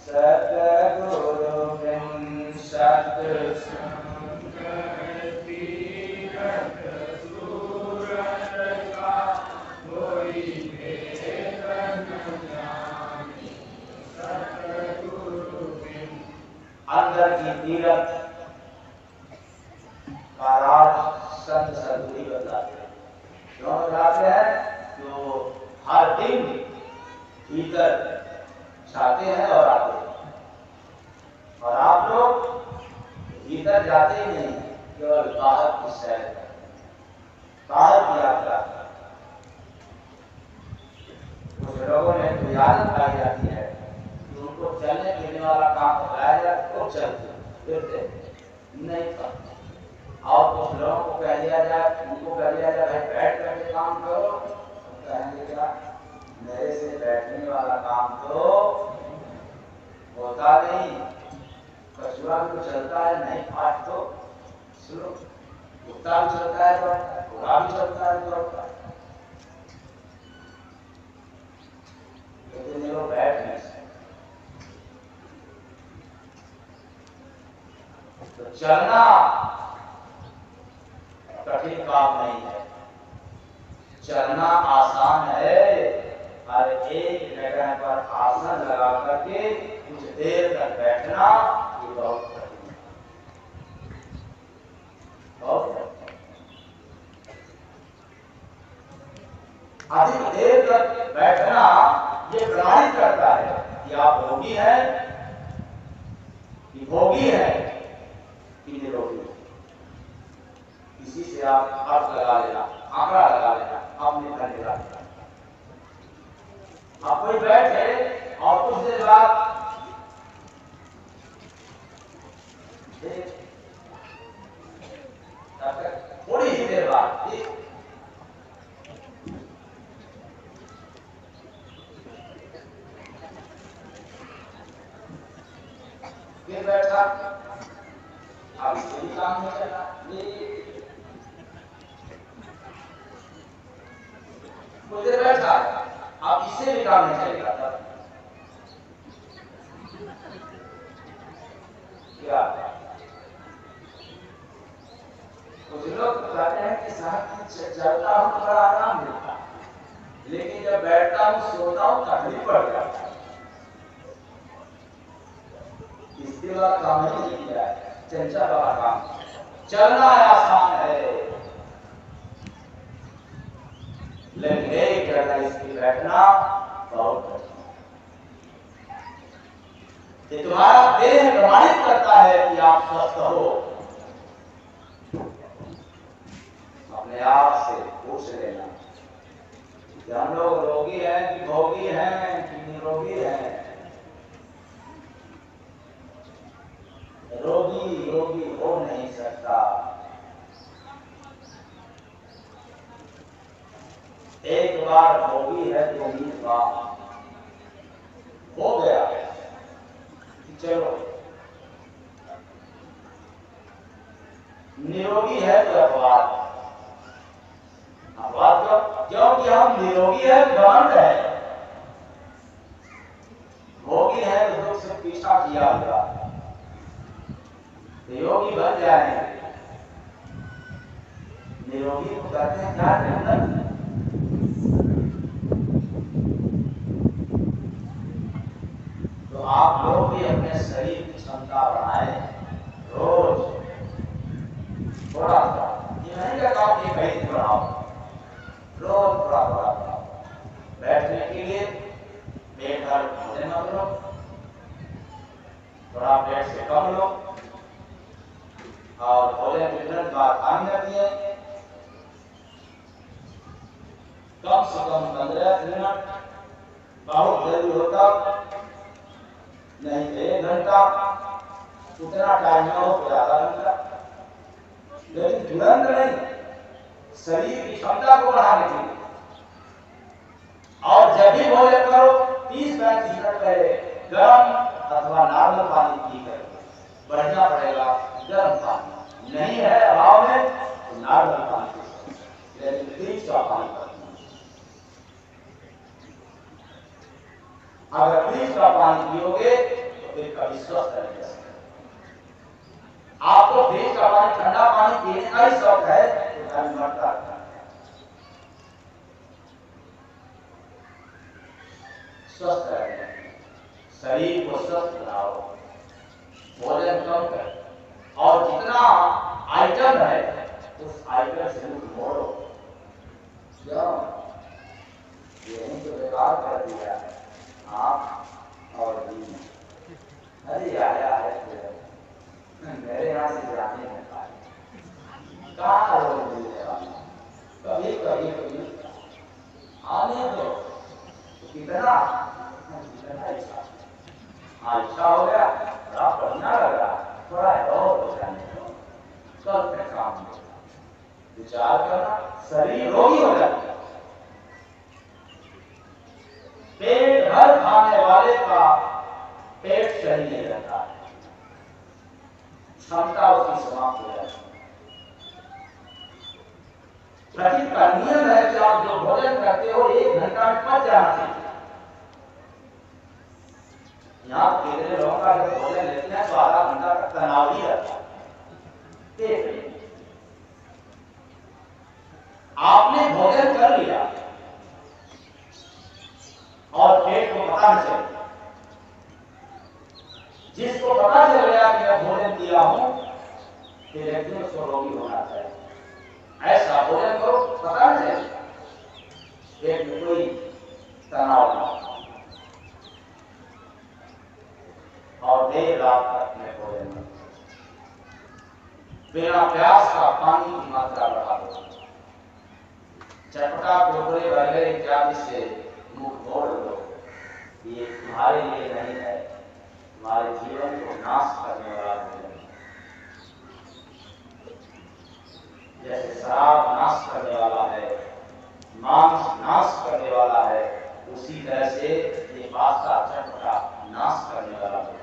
सतगुरु बिन सत्संग तीरथ सूरत का कोई भेद न जाने, सतगुरु बिन। अंदर की तीरथ का राज संत सदगुरु बताते हैं। क्यों बताते हैं? जो हर दिन भीतर जाते हैं और आते हैं, और आप लोग भीतर जाते ही नहीं, केवल बाहर की सैर, बाहर की यात्रा। कुछ लोगों ने तो याद पाई जाती है कि उनको चलने फिरने वाला काम बताया जाए तो चलते फिरते नहीं करते, और कुछ लोगों को कह दिया जाए, उनको कह दिया जाए भाई बैठ करके काम करो, तो कहेंगे क्या मेरे से बैठने वाला काम तो होता नहीं, कछुआ भी तो चलता है, नहीं पाठ तो सुनो, कुत्ता भी चलता है, घोड़ा भी चलता है, दौड़ता है, लेकिन लोग बैठ नहीं सकते। तो चलना कठिन काम नहीं है, चलना आसान है। हर एक जगह पर आसन लगा करके कुछ देर तक बैठना ये बहुत कठिन है, बहुत कठिन। अधिक देर तक बैठना ये प्रमाणित करता है कि आप रोगी हैं कि भोगी हैं कि निरोगी। थोड़ी ही देर बाद फिर बैठा, अब इससे भी काम नहीं चला। कुछ देर बैठा, अब इससे भी काम नहीं चलेगा। तब क्या कुछ लोग कहते हैं कि साहब चलता हूं तो बड़ा आराम मिलता है, लेकिन जब बैठता हूं सोता हूं तकलीफ पड़ जाता है। इसके बाद काम नहीं किया है, चंचल वाला काम। चलना आसान है, लेकिन एक जगह इसकी बैठना बहुत कठिन है। तुम्हारा देह प्रमाणित करता है कि आप स्वस्थ हो। अपने आप से पूछ लेना कि हम लोग रोगी हैं कि भोगी हैं कि निरोगी हैं। रोगी रोगी हो नहीं सकता। एक बार भोगी है तो 20 बार हो गया। चलो निरोगी है तो अपवाद, क्योंकि हम निरोगी है घमंड है, भोगी है तो दुख से पीछा किया हुआ। निरोगी बन जाएंगे। निरोगी को कहते हैं क्या जन्नत। तो आप लोग भी अपने शरीर की क्षमता बढ़ाएं, रोज थोड़ा सा। ये नहीं कहता आप ये कहीं नहीं बढ़ाओ, रोज थोड़ा थोड़ा बढ़ाओ। बैठने के लिए पेट भर भोजन मत लो, थोड़ा पेट से कम लो, और भोजन के तुरंत बाद खाने रखिए। कम से कम 15 मिनट, बहुत जरूरी होता नहीं 1 घंटा, उतना टाइम ना हो तो आधा घंटा, लेकिन तुरंत नहीं, शरीर की क्षमता को बढ़ाने के लिए। और जब भी भोजन करो 30-35 मिनट पहले गर्म अथवा नॉर्मल पानी पीकर बढ़िया पड़ेगा। गर्म पानी नहीं है अभाव में तो नॉर्मल पानी, लेकिन फ्रिज का पानी पीना। अगर फ्रिज का पानी पियोगे तो फिर कभी स्वस्थ रहेगा। आपको फ्रिज का पानी, ठंडा पानी पीने का ही शौक है तो कभी मरता है। स्वस्थ रहेगा, शरीर को स्वस्थ बनाओ, भोजन कम करो, और जितना आइटम है उस आइटम से मुख मोड़ो। क्यों? यही तो बेकार कर दिया है आप और दीन। अरे आया है मेरे यहाँ से जाने में कहाँ रोक मिलने वाला। कभी कभी कभी आने दो, कितना अच्छा हो गया, बड़ा बढ़िया लग रहा, थोड़ा और हो जाने दो, कल पे काम दो। विचार करना, शरीर रोगी हो जाता है। पेट भर खाने वाले का पेट सही नहीं रहता है, क्षमता उसकी समाप्त हो जाती है। प्रकृति का नियम है कि आप जो भोजन करते हो 1 घंटा में पच जाना चाहिए। यहाँ कितने लोगों का जब भोजन लेते हैं तो आधा घंटा तक तनाव ही रहता है। आपने भोजन कर लिया और पेट को पता नहीं चला, जिसको पता चल गया कि मैं भोजन किया हूं फिर व्यक्ति उसको रोगी होना चाहिए। ऐसा भोजन करो पता नहीं चले, पेट में कोई तनाव ना और देर रात तक में भोजन न, बिना प्यास का पानी की मात्रा बढ़ा दो। चटपटा कुरकुरे बर्गर इत्यादि से मुख मोड़ लो, ये तुम्हारे लिए नहीं है, तुम्हारे जीवन को नाश करने वाला भोजन। जैसे शराब नाश करने वाला है, मांस नाश करने वाला है, उसी तरह से ये बादशाह चटपटा नाश करने वाला है।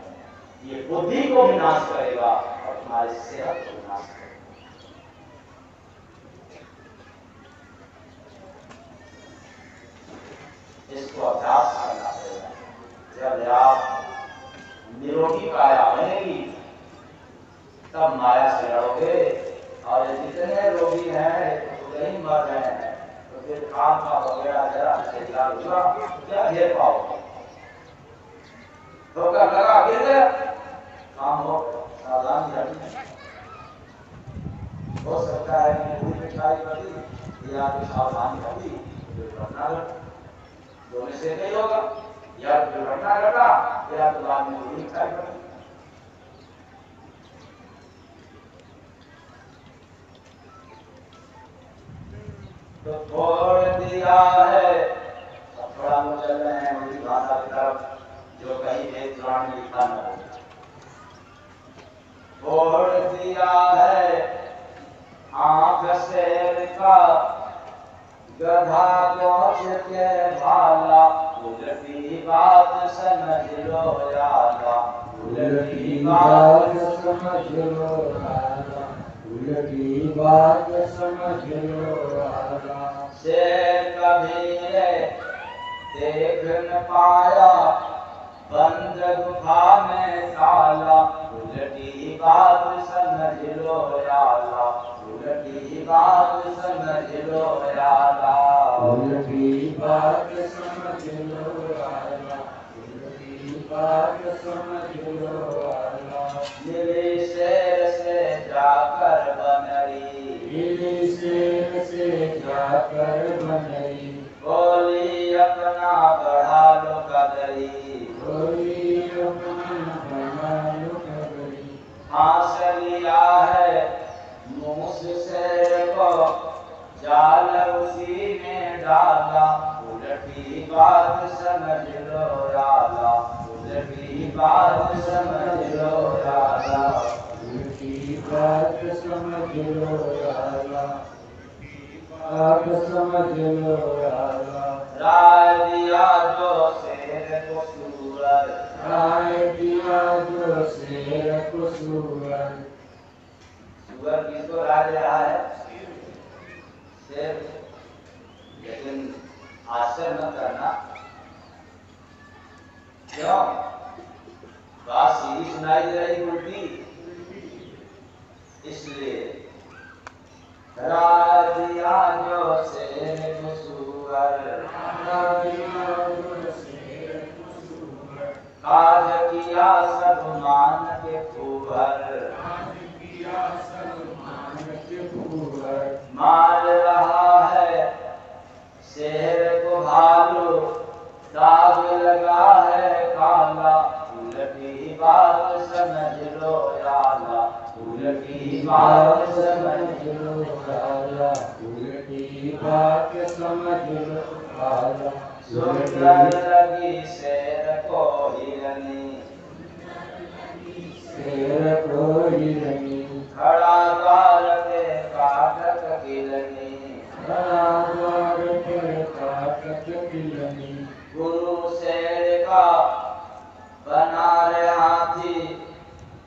ये बुद्धि को भी नाश करेगा और तुम्हारी सेहत को भी नाश करेगा। इसको अभ्यास करना पड़ेगा। जब आप निरोगी काया बनेगी तब माया से लड़ोगे, और जितने रोगी हैं तो नहीं मर रहे हैं तो फिर काम का वगैरह जरा चिल्ला हुआ क्या घेर पाओगे? ठोकर लगा गिर गया, काम हो सावधान रहना। हो सकता है कि पूरी मिठाई बनी या कुछ सावधानी होगी दुर्घटना घट, दोनों से नहीं होगा, या दुर्घटना घटा या तो बाद में पूरी मिठाई बनी। तो छोड़ दिया है, अब थोड़ा हम चल रहे हैं उनकी भाषा की तरफ जो कहीं वेद पुराण में लिखा न हो। छोड़ दिया है आंख से का गधा पहुंच के भाला, उल्टी बात समझ लो यारा, उल्टी बात समझ लो यारा, उल्टी बात समझ लो यारा। शेर कभी देख न पाया बंद गुफा में ताला, उल्टी बात समझ लो यारा, उल्टी बात समझ लो यारा, उल्टी बात समझ लो यारा, उल्टी बात समझ लो यारा। मिली शेर से जाकर बनरी, मिली शेर से जाकर बनरी, बोली अपना बढ़ा लो कदरी, बोली अपना बढ़ा लो कदरी। फांस लिया है मूस शेर को, जाल उसी में डाला, उल्टी बात समझ लो यारा, उल्टी बात समझ लो यारा, उल्टी बात समझ लो यारा, बात समझ लो यारा। राय दिया जो शेर को सूअर, राय दिया जो शेर को सूअर। सूअर किसको राय दे रहा है? शेर। लेकिन आश्चर्य मत करना, क्यों? बात सीधी सुनाई दे रही उल्टी, इसलिए राय दिया जो शेर को सूअर, राय दिया जो शेर को सूअर। काज किया सब मान के फूहर, काज किया सब मान के फूहर। मार रहा है शेर को भालू, दाग लगा है काला, उल्टी बात समझ लो यारा, उल्टी बात समझ लो यारा, उल्टी बात समझ लो यारा। सुंदर लगी शेर को हिरनी, शेर को हिरनी, खड़ा द्वार के काटक किलनी, खड़ा द्वार के काटक किलनी। गुरु शेर का बना रे हाथी,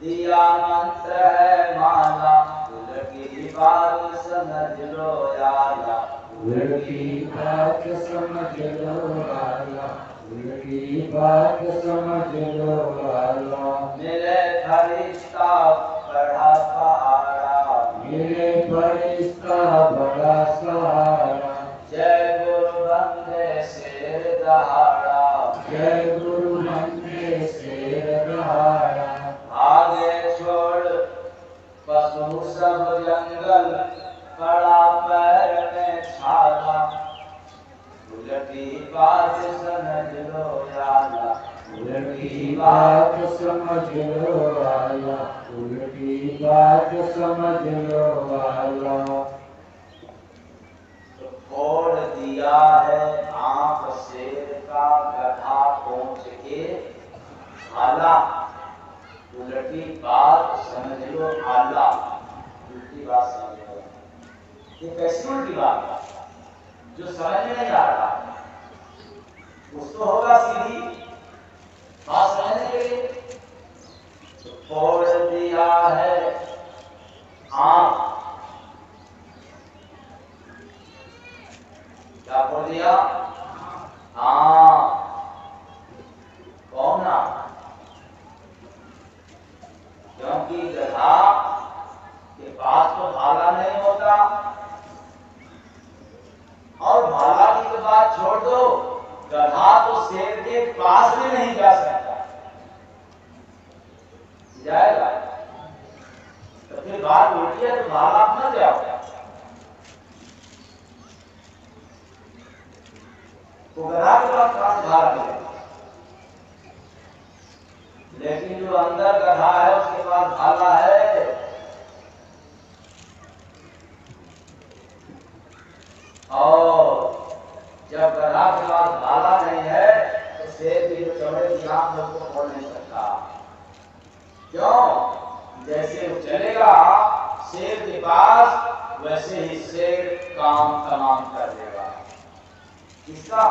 दिया मंत्र है माला, उल्टी बात समझ लो यारा, उल्टी बात समझ लो यारा, उल्टी बात समझ लो यारा। मिले फरिश्ता बड़ा सहारा, मिले फरिश्ता बड़ा सहारा। जय गुरु बंदे शेर दहाड़ा, जय गुरु बंदे शेर दहाड़ा। आगे छोड़ पशु सब जंगल, पड़ा पैर में छाला, उल्टी बात समझ लो यारा, उल्टी बात समझ लो यारा, उल्टी बात समझ लो यारा। तो फोड़ दिया है आंख शेर का गधा पहुंच के भाला, उल्टी बात समझ लो आला, उल्टी बात समझ लो। ये कैसी उल्टी बात है जो समझ में नहीं आ रहा। कुछ तो होगा सीधी बात समझने के लिए। तो फोड़ दिया है आंख, क्या फोड़ दिया? आंख। कौन ना? क्योंकि गधा के पास तो भाला नहीं होता, और भाला की तो बात छोड़ दो, गधा तो शेर के पास भी नहीं जा सकता। जाएगा तो फिर बात उल्टी है, तो भाला आप न जाओ। तो गधा के पास कहां से भाला मिलेगा? लेकिन जो अंदर गधा है उसके पास भाला है। और जब गधा के पास भाला नहीं है तो शेर की जो चौड़े की आंख उसको खोल नहीं सकता। क्यों? जैसे वो चलेगा शेर के पास, वैसे ही शेर काम तमाम कर देगा। किसका?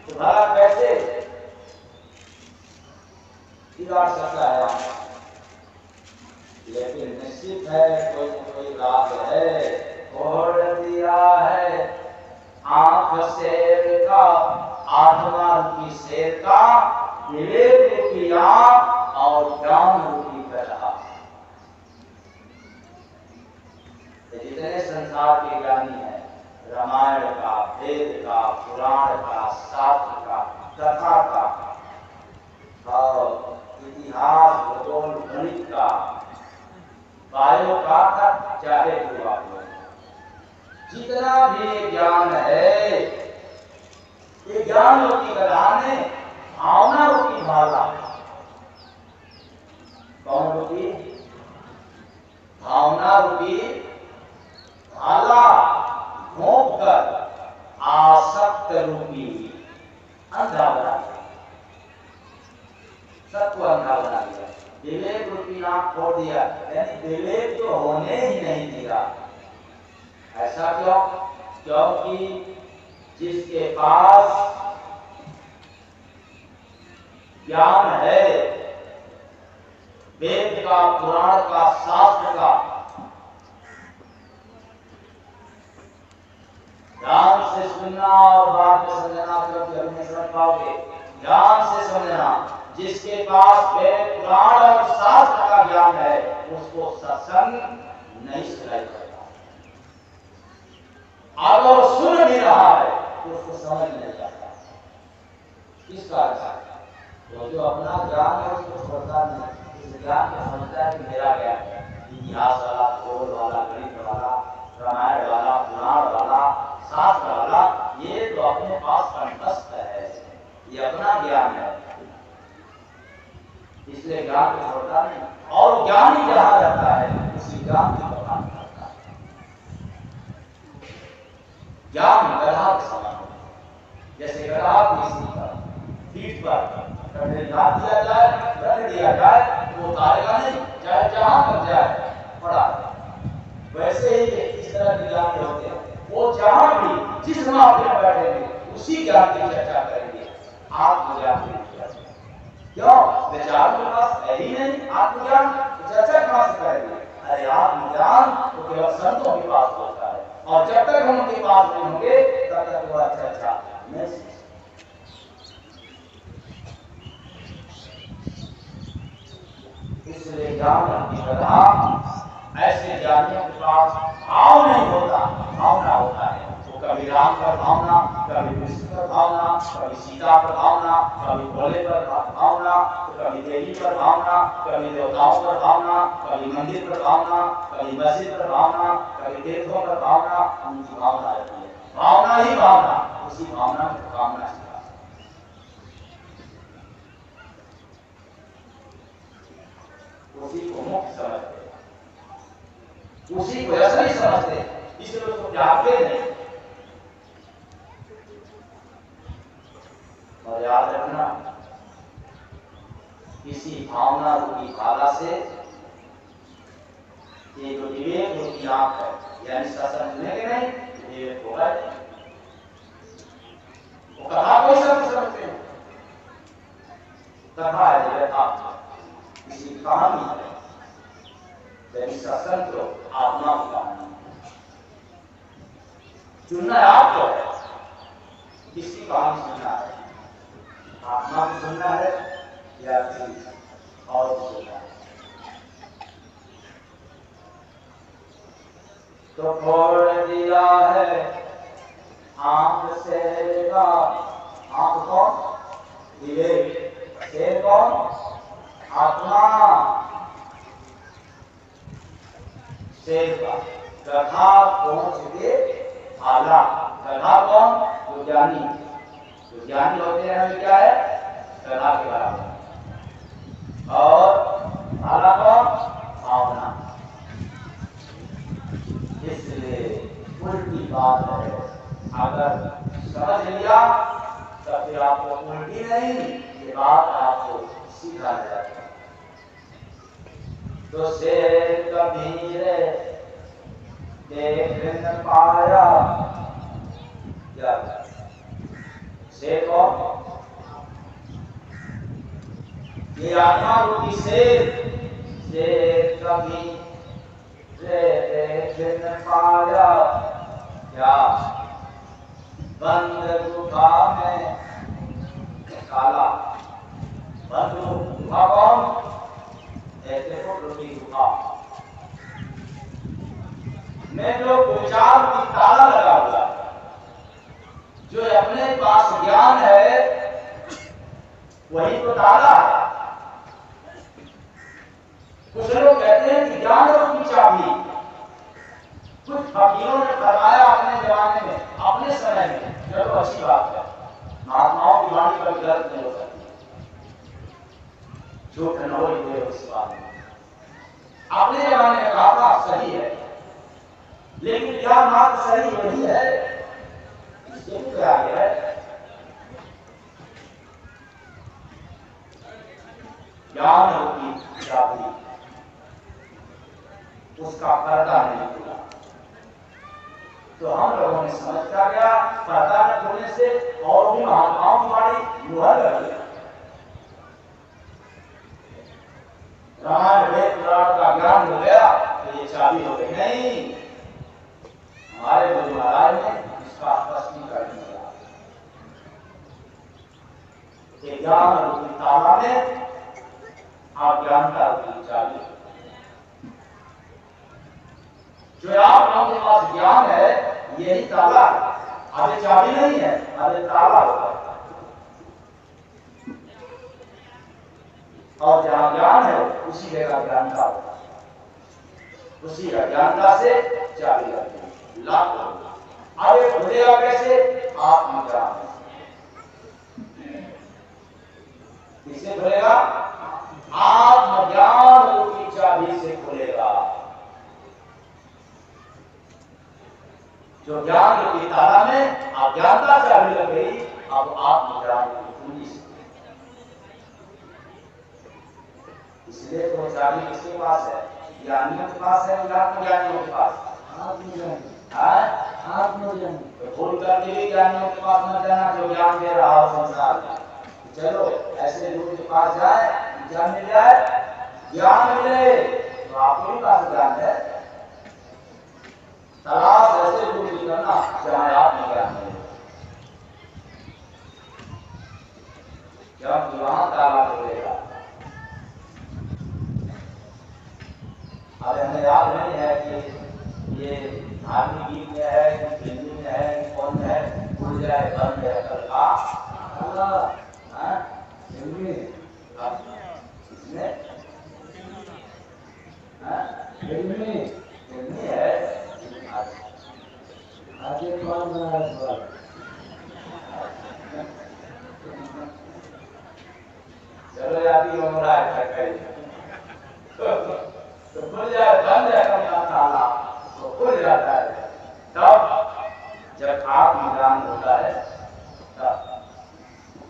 तो भला कैसे बिगाड़ सकता है? लेकिन निश्चित है कोई न कोई राज है। फोड़ दिया है आंख शेर का, आत्मा रूपी शेर का, विवेक रूपी आंख और ज्ञान रूपी गधा। जितने संसार के ज्ञानी हैं, रामायण का, वेद का, पुराण का, शास्त्र का, कथा का और इतिहास, भूगोल, गणित का, बायो का, चाहे हुआ जितना भी ज्ञान है, ये ज्ञान रूपी गधा ने भावना रूपी भाला, कौन रूपी? भावना रूपी भाला घोंप कर आसक्त रूपी अंधा बना दिया, सबको अंधा बना दिया। विवेक रूपी आंख खोल दिया, यानी विवेक तो होने ही नहीं दिया। ऐसा क्यों? क्योंकि जिसके पास ज्ञान है, वेद का, पुराण का, शास्त्र का, ध्यान से सुनना और बात में समझना, क्योंकि अभी नहीं समझ पाओगे। ध्यान से समझना, जिसके पास वेद, पुराण और शास्त्र का ज्ञान है, उसको सत्संग नहीं सुनाई पड़ता। अगर सुन भी रहा है तो उसको समझ नहीं आता। किस कारण से? तो जो अपना ज्ञान है उसको छोड़ता नहीं, इस ज्ञान को समझता है कि मेरा ज्ञान है। इतिहास वाला, भूगोल वाला, गणित वाला, रामायण वाला, पुराण वाला, शास्त्र वाला, ये तो अपने पास कंठस्थ है, ये अपना ज्ञान है, इसलिए ज्ञान को छोड़ता नहीं। और ज्ञानी जहां रहता है उसी ज्ञान की बखान करता है। ज्ञान गधा के समान होता है। जैसे गधा किसी पर पीठ पर कंधे लाद दिया जाए, रख दिया जाए, तो उतारेगा नहीं, चाहे जहां पर जाए पड़ा। वैसे ही इस तरह के ज्ञान होते हैं, वो जहां भी जिस मामले में बैठेंगे उसी ज्ञान की चर्चा करेंगे। आत्मज्ञान की चर्चा। क्यों? विचार के पास है ही नहीं आत्मज्ञान, चर्चा कहां से करेंगे? अरे आत्मज्ञान तो केवल संतों के पास होता है, और जब तक हम उनके पास नहीं होंगे तब तक वह चर्चा नहीं सीख। इसलिए ज्ञान की गधा ऐसे ज्ञानियों के पास भाव नहीं होता, भावना होता है। तो कभी राम पर भावना, कभी कृष्ण पर भावना, कभी सीता पर भावना, कभी भोले पर भावना, कभी देवी पर भावना, कभी देवताओं पर भावना, कभी मंदिर पर भावना, कभी मस्जिद पर भावना, कभी तीर्थों पर भावना। उनकी भावना रहती है, भावना ही भावना, उसी भावना को कामना सिखा, उसी को मुक्त समझते, उसी को असली समझते, इसलिए उसको त्यागते नहीं। और याद रखना, किसी भावना रूपी भाला से ये जो विवेक रूपी आंख है, यानी सत्संग सुनेंगे नहीं, विवेक होगा नहीं। वो कथा कोई सब समझते हैं, कथा है यथार्थ, किसी कहानी है, लेकिन सत्संग तो आत्मा की कहानी। सुनना है आपको, किसी कहानी सुनना है, आत्मा को सुनना है या किसी और को सुनना है। तो फोड़ दिया है आंख से का, आंख कौन? विवेक। से कौन? आत्मा। से का गधा पहुंच के आला। गधा कौन? जो ज्ञानी। जो ज्ञानी होते हैं वे क्या है? गधा के बराबर। और आला कौन? भावना। इसलिए उल्टी बात है, अगर समझ लिया तो फिर आपको उल्टी नहीं, ये बात आपको सीखा जाता है। तो शेर कबीर देख न पाया, क्या शेर कौन? ये आत्मा रूपी शेर। शेर कबीर देख न पाया, क्या बंद गुफा में काला। बंद गुफा कौन? ऐसे को रूपी गुफा में जो विचार की ताला लगा हुआ, जो अपने पास ज्ञान है वही तो ताला है। कुछ लोग कहते हैं कि ज्ञान रूपी चाबी। कुछ फकीरों ने फरमाया अपने जमाने में, अपने समय में, चलो अच्छी बात है, महात्माओं की वाणी कभी गलत नहीं हो सकती, झूठ न हो उस बात में। अपने जमाने में कहा था सही है, लेकिन क्या बात सही वही है? इसके भी क्या है? ज्ञान रूपी चाबी, उसका पर्दा नहीं खुला। तो हम लोगों ने समझ कर गया, पर्दा न खुलने से और भी महात्माओं की वाणी मुहर लग गई। रामायण वेद पुराण का ज्ञान हो गया तो ये चाबी हो गई नहीं। हमारे गुरु महाराज ने इसका स्पष्टीकरण किया कि ज्ञान रूपी ताला में अज्ञानता रूपी चाबी। जो आप लोगों के पास ज्ञान है यही ताला है, अभी चाबी नहीं है, अभी ताला होगा। और जहां ज्ञान है उसी जगह ज्ञानता होगा, उसी अज्ञानता से चाबी लगती है, लाख होगा। अब ये खुलेगा कैसे? आत्मज्ञान। किससे खुलेगा? आत्मज्ञान रूपी चाबी से खुलेगा। जो ज्ञान रूपी ताला में अज्ञानता चाबी लग गई, अब आत्मज्ञान की कुंजी से। इसलिए तो चाबी किसके पास है? ज्ञानियों के पास है या आत्मज्ञानियों के पास? आत्मज्ञानी। आत्मज्ञानी। तो भूल करके भी ज्ञानियों के पास न जाना जो ज्ञान दे रहा हो संसार में। चलो ऐसे लोगों के पास जाए, ज्ञान मिल जाए, ज्ञान मिले तो आपके भी पास ज्ञान है। तलाश ऐसे लोग की करना जहां आत्मज्ञान मिले, जब वहां ताला खुलेगा। अब हमें याद नहीं है कि ये धार्मिक गीत में है कि हिंदी में है कि कौन है, खुल जाए बंद है कल का हिंदी इसमें हिंदी है। आगे कौन बना सवाल? चलो यादी हो रहा है तो खुल जाए बंद है अपना ताला तो खुल जाता है। तब जब आत्मज्ञान होता है तब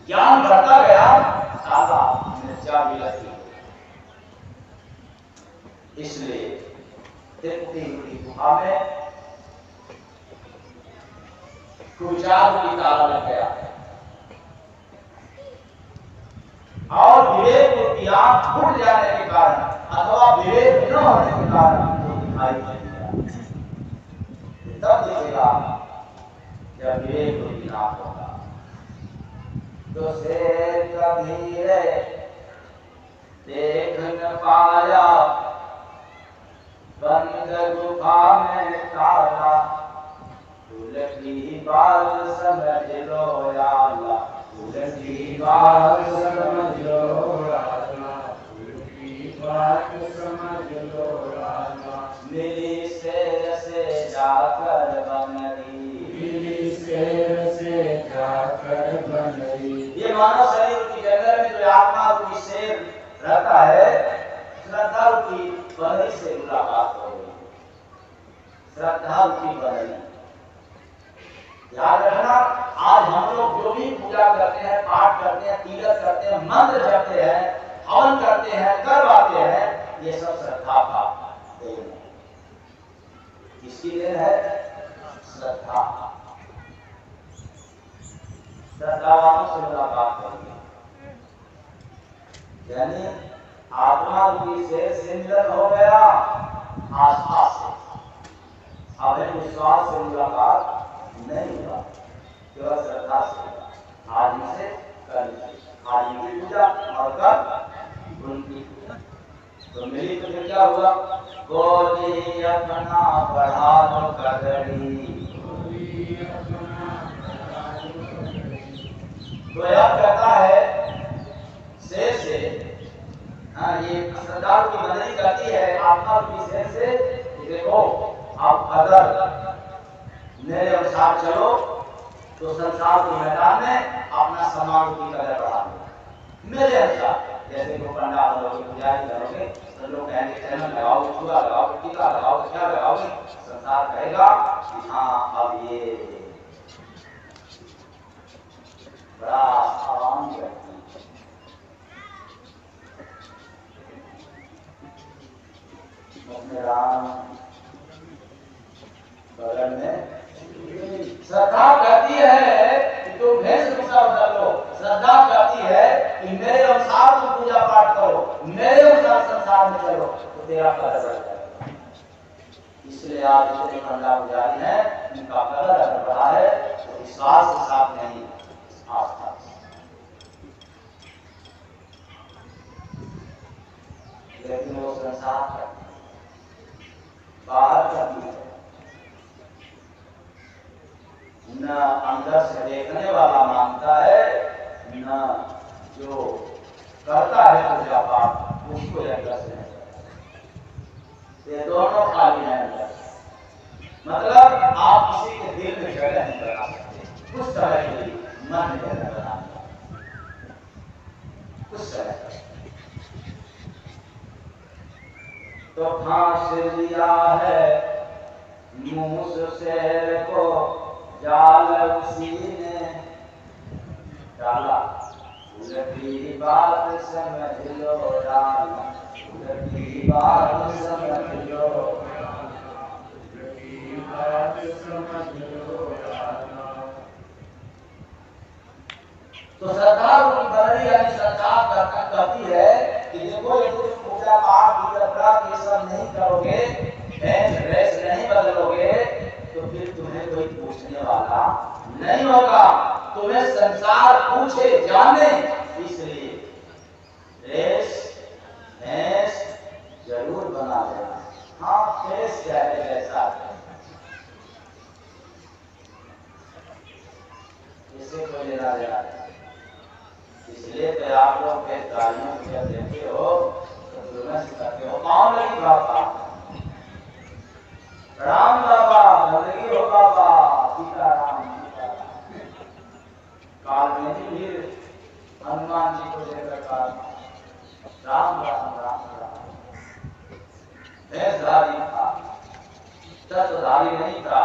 ज्ञान बढ़ता गया, ताला में चाबी लगती है। इसलिए देखती हुई गुफा में कुचाल की ताला लग गया और विवेक की आंख फूट जाने के कारण अथवा विवेक न होने के कारण वो दिखाई नहीं दिया। तब दिखेगा जब विवेक की आंख होगा। तो शेर कबीरे देख न पाया बंद गुफा में ताला, उलटी बात समझ लो या अल्लाह, उलटी बात समझ लो या अल्लाह, उलटी बात समझ लो या अल्लाह। मिली शेर से जाकर बनरी, मिली शेर से जाकर बनरी। ये मानव शरीर की जंगल में जो आत्मा रूपी शेर रहता है, श्रद्धा रूपी बनरी से मुलाकात हो गई। श्रद्धा रूपी बनरी, याद रखना, आज हम लोग जो भी पूजा करते हैं, पाठ करते हैं, तीर्थ करते हैं, मंत्र जपते हैं, हवन करते हैं, करवाते हैं, ये सब श्रद्धा का देन है। किसकी देन है? श्रद्धा। श्रद्धावानों से मुलाकात करेंगे, यानी आत्मा रूपी से मिलन हो गया आस्था से। हमें विश्वास से मुलाकात नहीं हुआ, केवल श्रद्धा से। आज इसे कल, आज इनकी पूजा और कल उनकी पूजा। तो मिली तो फिर क्या हुआ? गोली अपना बढ़ा दो कदड़ी, तो यह कहता है शेर से, हाँ, ये श्रद्धा की बदली करती है आत्मा की शेर से, देखो आप अगर मेरे अनुसार चलो तो संसार के मैदान में अपना सम्मान की कदर बढ़ा दो। मेरे अनुसार, जैसे को पंडाल करोगे, पुजारी करोगे, तो लोग कहेंगे चैनल लगाओगे, चूड़ा लगाओगे, टीका लगाओगे, क्या लगाओगे? संसार कहेगा कि हाँ अब ये बड़ा आवाम करती है। राम बगल में श्रद्धा कहती है कि तुम वेशभूषा बदल लो। श्रद्धा कहती है कि मेरे अनुसार तुम पूजा पाठ करो, मेरे अनुसार संसार में चलो, तो तेरा कदर बढ़ जाएगा। इसलिए आज जितने पंडा पुजारी हैं, उनका कदर अगर बढ़ा है तो विश्वास के साथ नहीं, आस्था। लेकिन वो संसार करती है, बाहर करती है, न अंदर से देखने वाला मानता है, न जो करता है पूजा पाठ उसको अंदर से नहीं। ये दोनों खाली है अंदर। मतलब आप किसी के दिल में जगह नहीं बना सकते, कुछ समय के लिए मन में जगह बना कुछ समय। तो फांस लिया है मूस शेर को, जाल उसी ने डाला, उलटी बात समझ लो राम, उलटी बात समझ लो, उलटी बात समझ लो राम। तो श्रद्धा की बदली यानी श्रद्धा कहती है कि देखो ये तुम पूजा पाठ ये सब नहीं करोगे, ड्रेस नहीं बदलोगे, तो फिर तुम्हें कोई पूछने वाला नहीं होगा। तुम्हें संसार पूछे जाने, इसलिए ड्रेस जरूर बना लेना। हाँ, फेस चाहे जैसा इससे कोई लेना देना नहीं। इसलिए तो आप लोग गाड़ियों को जब देखते हो तो दुनिया से करते हो, कौन लगी बाबा राम, बाबा बंदगी हो, बाबा सीताराम, काल में भी हनुमान जी को लेकर काल राम राम राम राम। भेषधारी था, तत्वधारी नहीं था,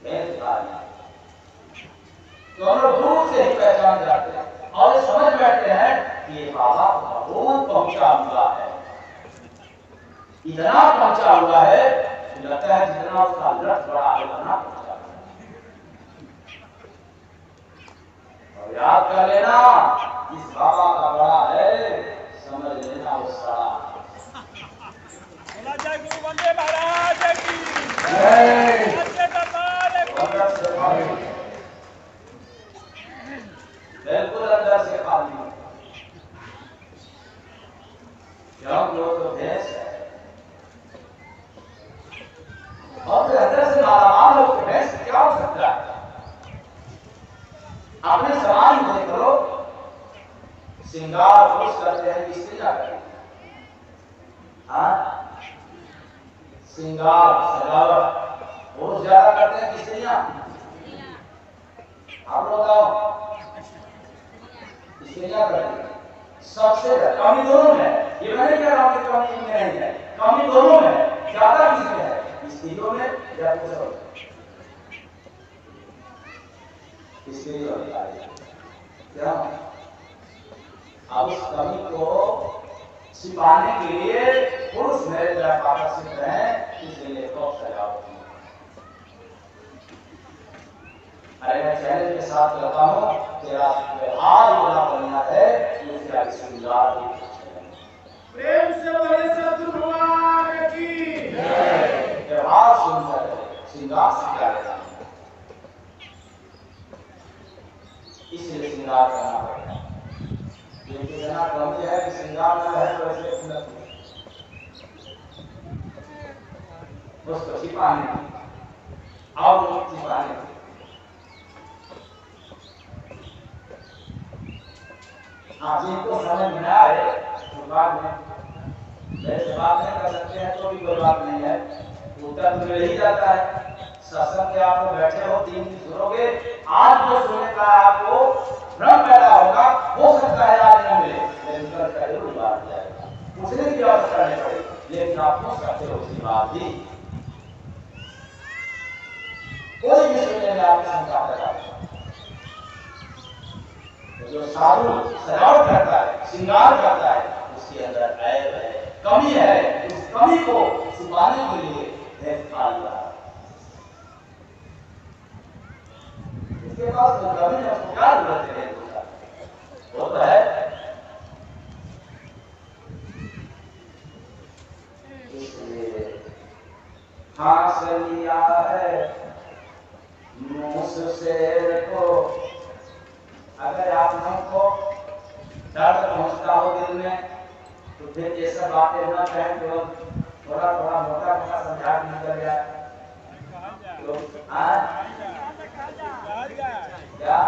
भेषधारी। तो हम लोग दूर से ही पहचान जाते हैं और समझ बैठते हैं कि ये बाबा बहुत पहुंचा हुआ है। इतना पहुंचा हुआ है कि लगता है जितना उसका लट बड़ा है उतना पहुंचा। और याद कर लेना इस बाबा का बड़ा है, समझ लेना वो सारा। जय गुरु वंदे महाराज की जय। बिल्कुल अंदर से खाली, क्योंकि वो तो भैंस है और फिर अंदर से मालामाल हो तो भैंस क्या हो सकता है। अपने समाज में देख लो, श्रृंगार पुरुष करते हैं कि स्त्रियां करते हैं? श्रृंगार सजावट पुरुष ज्यादा करते हैं कि स्त्रियां? आप लोग बताओ। स्त्रियां करती हैं सबसे। कमी दोनों में है, ये मैं नहीं कह रहा हूं कि कमी इनमें नहीं है, कमी दोनों में है। ज्यादा किसमें है, स्त्रियों में या पुरुषों में? स्त्रियों में। क्या अब उस कमी को छिपाने के लिए पुरुष मेरे तरफ आकर्षित हैं, इसलिए तो सजावट। अरे मैं चैलेंज के साथ कहता हूं, तेरा व्यवहार बड़ा बढ़िया है कि उसके आगे श्रृंगार भी। प्रेम से बोले सतगुरु भगवान की जय। व्यवहार सुंदर है, श्रृंगार श्रृंगार है, इसलिए श्रृंगार करना पड़ता है। लेकिन इतना कमी है कि श्रृंगार न है तो ऐसे उसको छिपाने और छिपाने। हाँ, जिनको समझ में आए तो बाद में वैसे बात नहीं कर सकते हैं तो भी कोई बात नहीं है, उत्तर तो मिल ही जाता है। सत्संग के आप लोग बैठे हो, 3 दिन सुनोगे, आज जो सुनने का आपको भ्रम पैदा होगा, हो सकता है आज न मिले, लेकिन कल का जरूर बात जाएगा। पूछने की आवश्यकता नहीं पड़ेगी, लेकिन आप पूछ सकते हो उसकी बात भी। कोई भी सुनने में आपकी शंका पैदा होगा। जो साधु सजावट करता है, श्रृंगार करता है, उसके अंदर ऐब है, कमी है। उस कमी को छुपाने के लिए इसके पास तो कमी है, उसको क्या जरूरत है? वो तो है। इसलिए फांस लिया है मूस शेर को। अगर आप लोगों को दर्द पहुंचता हो दिल में तो फिर ये सब बातें न कहें, तो थोड़ा थोड़ा मोटा मोटा समझा के निकल जाए तो क्या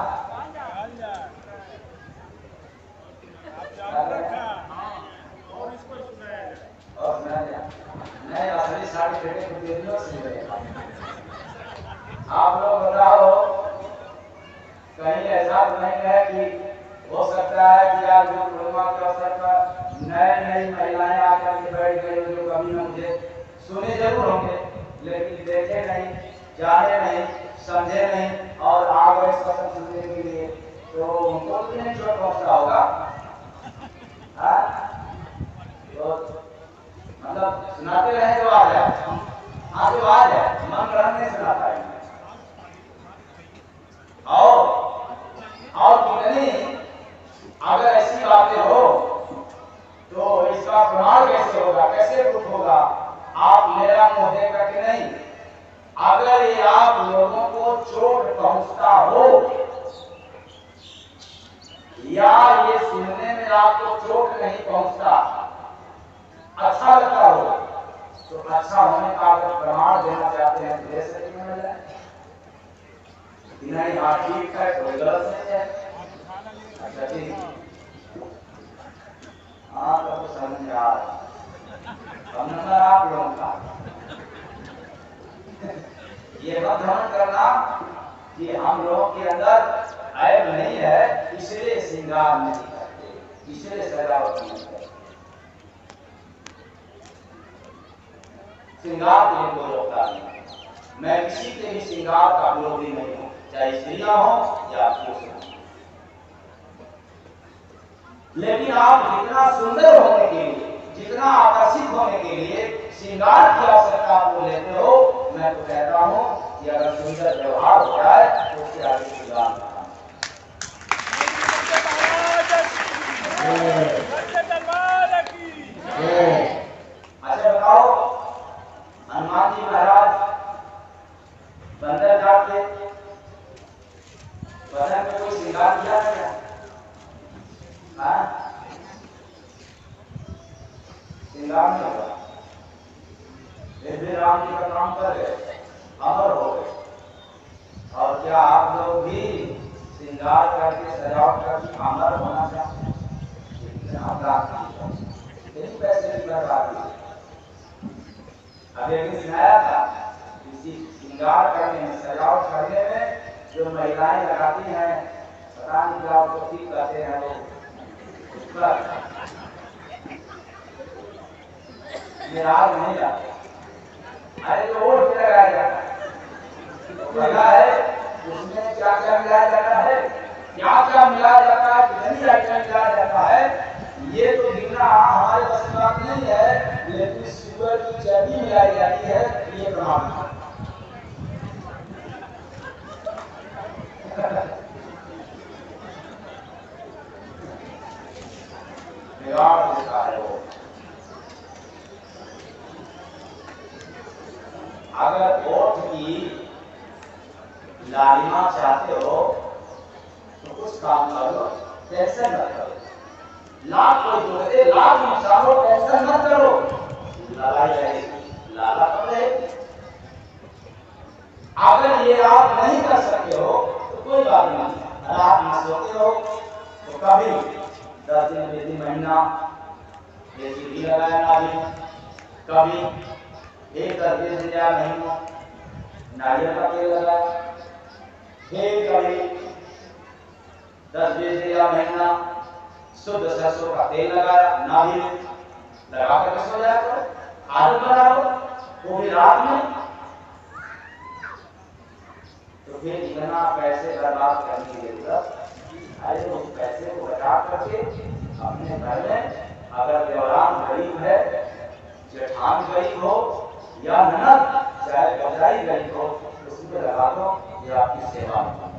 और मैं असली साड़ी फेंके को दे दियो से। आप लोग बताओ, कहीं ऐसा नहीं है कि हो सकता है कि आज जो पूर्णिमा के अवसर पर नई महिलाएं आकर के बैठ गई, जो कभी मुझे सुने जरूर होंगे लेकिन देखे नहीं, जाने नहीं, समझे नहीं और आ गए सत्संग सुनने के लिए, तो उनको भी नहीं चोट पहुंचता होगा। तो मतलब सुनाते रहे तो आ जाए, हाँ जो आ जाए, मन ग्रहण नहीं सुना पाएंगे। और कितनी अगर ऐसी बातें हो तो इसका प्रमाण कैसे होगा, कैसे प्रूफ होगा? आप मेरा मुंह देख करके नहीं, अगर ये आप लोगों को चोट पहुंचता हो या ये सुनने में आपको चोट नहीं पहुंचता, अच्छा लगता हो, तो अच्छा होने का अगर प्रमाण देना चाहते हैं तो दे सकते हैं। नहीं, हाँ ठीक है, कोई गलत नहीं है। अच्छा ठीक, हाँ तो समझ आ रहा है आप लोगों का। ये मत ध्यान करना कि हम लोगों के अंदर ऐब नहीं है, इसलिए श्रृंगार नहीं करते, इसलिए सजावट नहीं करते। श्रृंगार के लिए कोई रोकता नहीं। मैं किसी के भी श्रृंगार का विरोधी नहीं हूं, चाहे स्त्रियां हो या पुरुष हो। लेकिन आप जितना सुंदर होने के लिए, जितना आकर्षित होने के लिए श्रृंगार नहीं हुआ, फिर भी राम जी का काम कर गए, अमर हो गए। और क्या आप लोग भी श्रृंगार करके सजावट करके अमर होना चाहते हैं? पैसे की बर्बादी। अब एक सुनाया था, किसी श्रृंगार करने में, सजावट करने में जो महिलाएं लगाती हैं, पता नहीं क्या उसको ठीक कहते हैं, वो निराश नहीं जाते। अरे तो और क्या लगाया जाता है, लगा है उसमें क्या क्या मिलाया जाता है, क्या क्या मिलाया जाता है, कितनी आइटम मिलाया जाता है, ये तो गिनना हमारे बस की बात नहीं है। लेकिन शुगर की चर्बी मिलाई जाती है, ये प्रमाण है। बिगाड़ देता है वो। अगर वोट की लालिमा चाहते हो तो कुछ काम करो, टेंशन मत करो। लाख कोई जोड़े, लाख नुकसानो, टेंशन मत करो, लड़ाई रहेगी, लाला तो रहेगी। अगर ये आप नहीं कर सकते हो तो कोई बात नहीं, रात में सोते हो तो कभी 10 दिन 20 दिन महीना एक भी लगाया ना, कभी एक 10 दिन या महीना नारियल का तेल लगाया, फिर कभी 10-20 दिन या महीना शुद्ध सरसों का तेल लगाया, नाभि में लगा कर सो जाया करो, आदत बनाओ, वो भी रात में। तो फिर इतना पैसे बर्बाद करने की जरूरत, अरे उस पैसे को बचा करके अपने घर में, अगर देवरान गरीब है, जेठान गरीब हो या ननद चाहे भौजाई गरीब हो, उसमें लगा दो, ये आपकी सेवा है।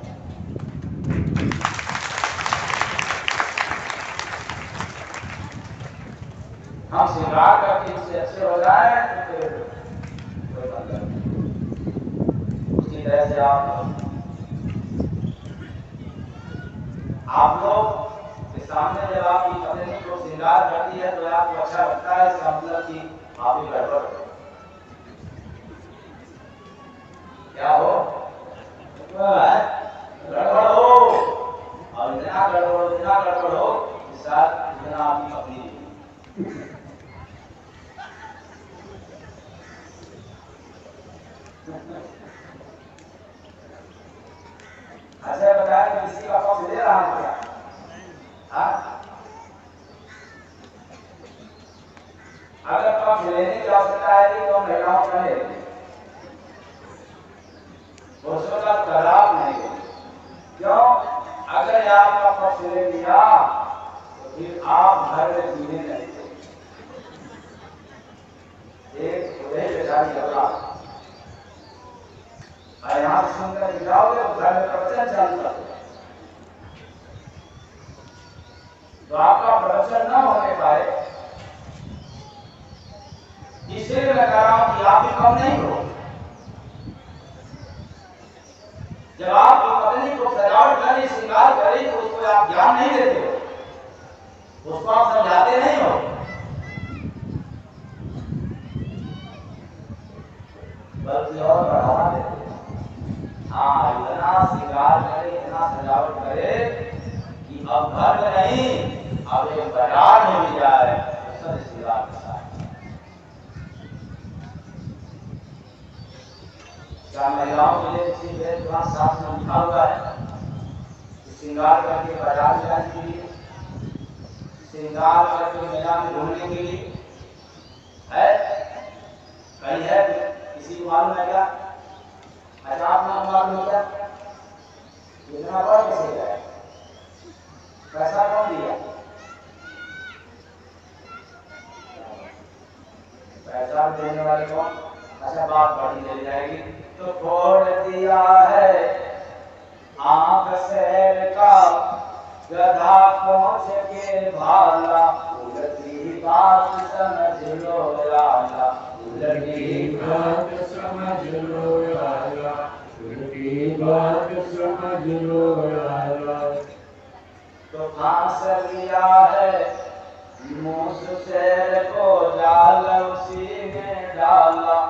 हम श्रृंगार करके इससे अच्छे हो जाए तो फिर कोई मतलब नहीं। उसी तरह से आप लोग के सामने जब आपकी पत्नी को श्रृंगार करती है तो आपको अच्छा लगता है, इसका मतलब कि आप ही गड़बड़ हो। क्या हो? गड़बड़ हो, और इतना गड़बड़ हो कि साथ इतना आपकी पत्नी अच्छा बताया किसी का पक्ष ले रहा हूं क्या? अगर पक्ष लेने की आवश्यकता है तो महिलाओं का ले, पुरुषों का तलाक नहीं हो। क्यों? अगर आपका पक्ष ले लिया तो फिर आप घर में जीने नहीं थे। एक खुदे बेचारी लगा यहाँ सुनकर जाओगे तो घर में प्रवचन चालू कर दो, तो आपका प्रवचन न होने पाए, इसलिए मैं कह रहा हूं कि आप भी कम नहीं हो। जब आप पत्नी को सजावट करें, श्रृंगार करें, तो उसको आप ज्ञान नहीं देते हो, उसको आप समझाते नहीं हो, बल्कि और बढ़ावा देते हो। हाँ, इतना श्रृंगार करे, इतना सजावट करे कि अब घर में नहीं, अब एक बाजार में भी जाए तो सब श्रृंगार के साथ। क्या महिलाओं के लिए किसी वेद का शास्त्र में लिखा हुआ है कि श्रृंगार करके बाजार जाने के लिए, श्रृंगार करके मेला में घूमने के लिए है? कहीं है? किसी को मालूम है क्या? अच्छा, आप नाम मालूम है क्या? इतना बड़ा कैसे गया? पैसा कौन दिया? पैसा देने वाले कौन? अच्छा, बात बड़ी चली जाएगी। तो छोड़ दिया है आंख शहर का, गधा पहुंच के भाला, उलटी बात समझ लो लाला, उलटी बात समझ लो लाला, उलटी बात समझ लो लाला। तो फांस लिया है मूस शेर को जाल उसी ने डाला,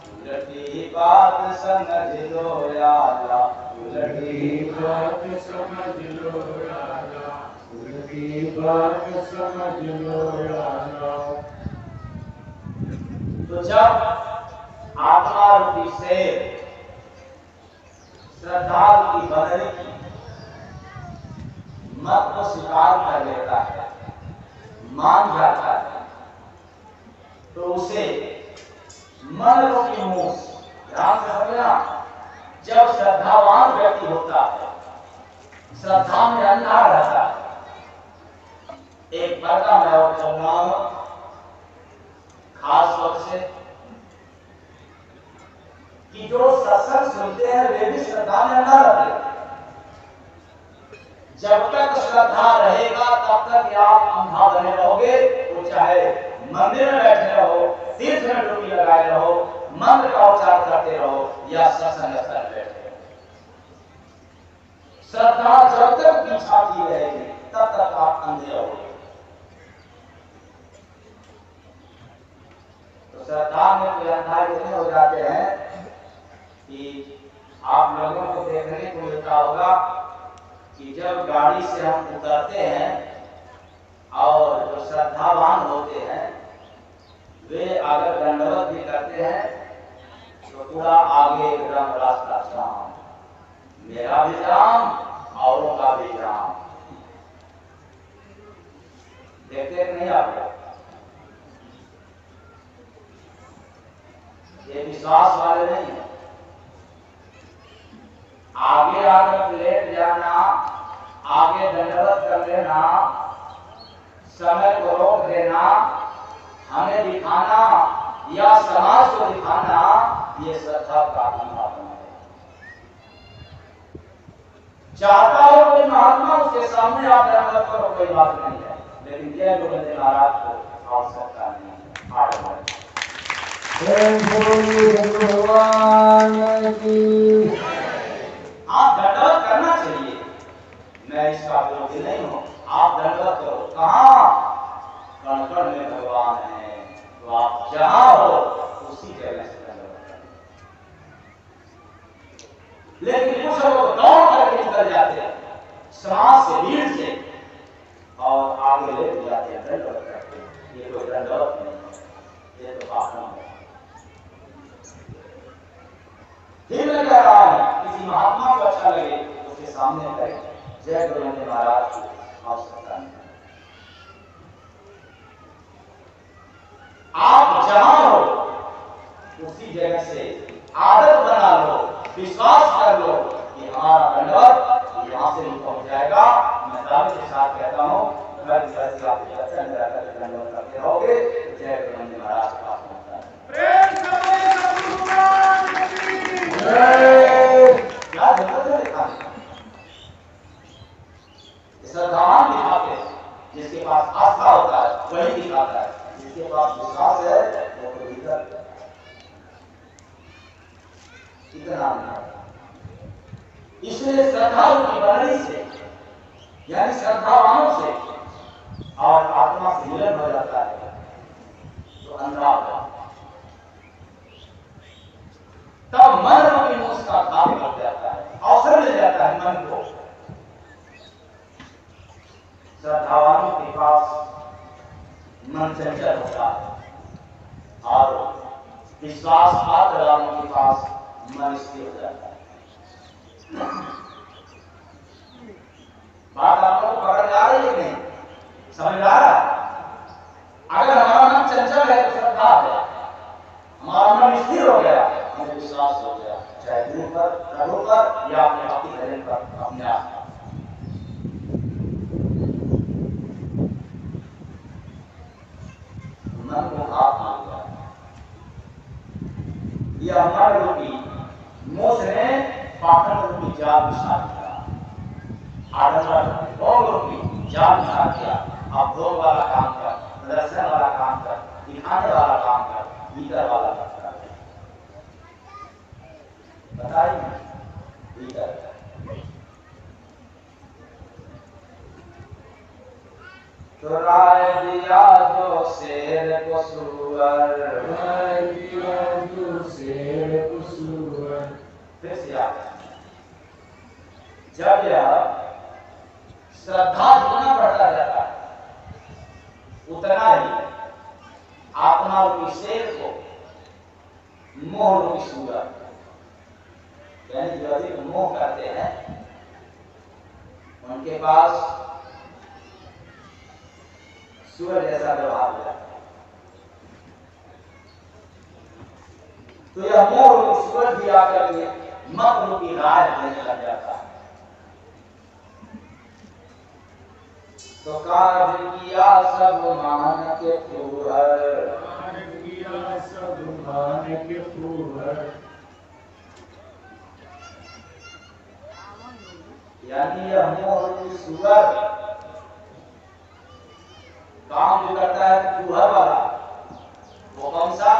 उलटी बात समझ लो यारा, उलटी बात समझ लो यारा, उलटी बात समझ लो यारा। तो जब आत्मा रूपी से श्रद्धालु की बदली की मत को स्वीकार कर लेता है, मान जाता है, तो उसे मन रूपी मूस, ध्यान से समझना, जब श्रद्धावान व्यक्ति होता है, श्रद्धा में अंधा रहता है। एक पर्दा मैं और चल रहा हूं खास तौर से कि जो सत्संग सुनते हैं वे भी श्रद्धा में अंधा रहते हैं। जब तक श्रद्धा रहेगा तब तक आप अंधा बने रहोगे। वो चाहे मंदिर में बैठे रहो, तीर्थ में डुबकी लगाए रहो, मंत्र का उच्चार करते रहो या सत्संग स्थल में बैठे रहो, श्रद्धा जब तक पीछा की रहेगी तब तक आप अंधे रहोगे। तो श्रद्धा में कोई अंधा इतने हो जाते हैं कि आप लोगों को देखने को मिलता होगा कि जब गाड़ी से हम उतरते हैं और जो श्रद्धावान होते हैं वे अगर दंडवत भी करते हैं तो पूरा आगे एकदम रास्ता जाम, मेरा भी जाम औरों का भी जाम। देखते नहीं आप लोग? ये विश्वास वाले नहीं है। आगे आकर लेट जाना, आगे दंडवत कर लेना, समय को रोक देना, हमें दिखाना या समाज को दिखाना, ये श्रद्धा का महात्मा है। चाहता हो कोई महात्मा उसके सामने आप दंडवत करो, कोई बात नहीं है, लेकिन जय गोविंद महाराज को आवश्यकता नहीं है। आगे भगवान की आप दंडवत करना चाहिए, मैं इसका विरोधी नहीं हूं, आप दंडवत करो। कहां? कण कण में भगवान है, तो आप जहां हो उसी जगह से दंडवत करो। लेकिन कुछ लोग दौड़ करके निकल जाते हैं समाज से, भीड़ से, और आगे ले जाते हैं दंडवत करते हैं। ये कोई दंडवत नहीं है, ये तो भाषण है। फिर मैं कह रहा हूं किसी महात्मा को अच्छा लगे उसके सामने करें, जय गोविंद महाराज की आवश्यकता नहीं। आप जहां हो उसी जगह से आदत बना लो, विश्वास कर लो कि हमारा दंडवत यहां से नहीं पहुंच जाएगा। मैं दावे के साथ कहता हूं घर घर से आप दर्शन कराकर दंडवत करते रहोगे, जय गोविंद महाराज के पास पहुंचता है। क्या जरूरत है दिखाने? श्रद्धावान दिखाते हैं, जिसके पास आस्था होता है वही दिखाता है, जिसके पास विश्वास है वो तो भीतर कितना नहीं। इसलिए श्रद्धालु की बनने से यानी श्रद्धावानों से और आत्मा से मिलन हो जाता है तो अंधा होता है। तब मन रूपी मूस का काम कर जाता है, अवसर मिल जाता है मन को। श्रद्धावानों के पास मन चंचल होता है और विश्वास पात्र वालों के पास मन स्थिर हो जाता है। बात आप लोगों को पकड़ आ रही है कि नहीं? समझ आ रहा है? अगर हमारा मन चंचल है तो श्रद्धा है, हमारा मन स्थिर हो गया, हमें विश्वास हो गया, चाहे गुरु पर, प्रभु पर या अपने भक्ति भजन पर, अपने आप। मन को हाथ मान गया, यह मन रूपी मोह ने पाखंड रूपी जाल बिछा दिया, आडंबर भोग रूपी जाल बिछा दिया। अब भोग वाला काम कर, प्रदर्शन वाला काम कर, दिखाने वाला काम कर, भीतर वाला काम कर। बताइए भीतर तो राय दिया जो शेर को सुअर, राय दिया जो शेर को सुअर। फिर से याद, जब यह श्रद्धा जितना बढ़ता जाता है उतना ही आत्मा रूपी शेर को मोह रूपी सुअर, यानी जो अधिक मोह करते हैं उनके पास सूअर जैसा व्यवहार हो जाता है। तो यह मोह रूपी सूअर भी आकर के मत रूपी राय देने लग जाता है। तो कार्य किया सब मान के फूहर, किया सब मान के फूहर। यानी यह मोह रूपी सूअर काम जो करता है फूहर वाला, वो कौन सा?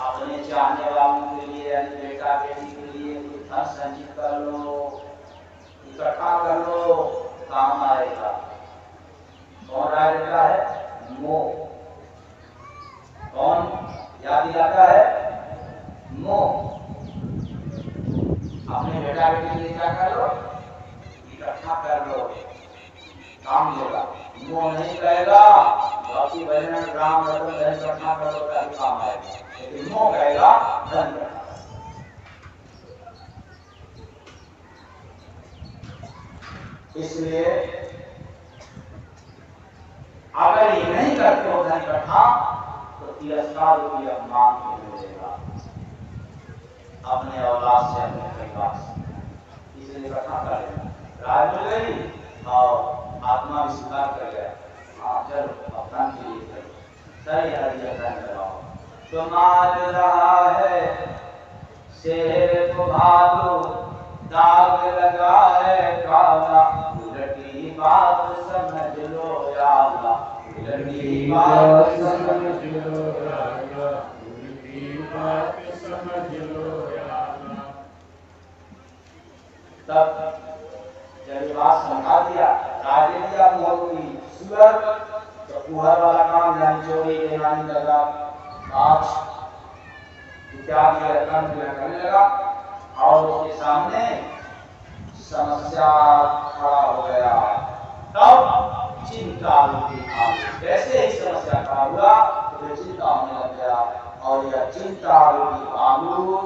अपने चाहने वालों के लिए, यानी बेटा बेटी के लिए धन संचित कर लो, इकट्ठा कर लो, काम आएगा। कौन राय देता है? मोह। कौन याद दिलाता है? मोह। अपने बेटा बेटी के लिए क्या कर लो? इकट्ठा कर लो, काम देगा। मोह नहीं कहेगा बाकी बहन राम रतन धन इकट्ठा कर लो तभी काम आएगा, लेकिन मोह कहेगा धन इकट्ठा। इसलिए अगर ये नहीं करते हो धन इकट्ठा तो तिरस्कार रूपी अपमान को मिलेगा अपने औलाद से, अपने परिवार से। इसलिए इकट्ठा कर लेना, राय मिल गई और आत्मा भी स्वीकार कर गया। हाँ चलो अपना के लिए करो, सही है लगाओ। तो मार रहा है शेर को भालू, दाग लगा है काला, उलटी बात समझ लो याला, उलटी बात समझ लो याला, उलटी बात समझ लो याला। तब जब बात समझा दिया, राजे दिया मोह की सूअर, तो फूहर वाला काम यानी चोरी बेईमानी लगा, आज इत्यादि रकम करने लगा और उसके सामने समस्या खड़ा हो गया। तब चिंता रूपी भालू, जैसे ही समस्या खड़ा हुआ तो चिंता होने लग गया, और यह चिंता रूपी भालू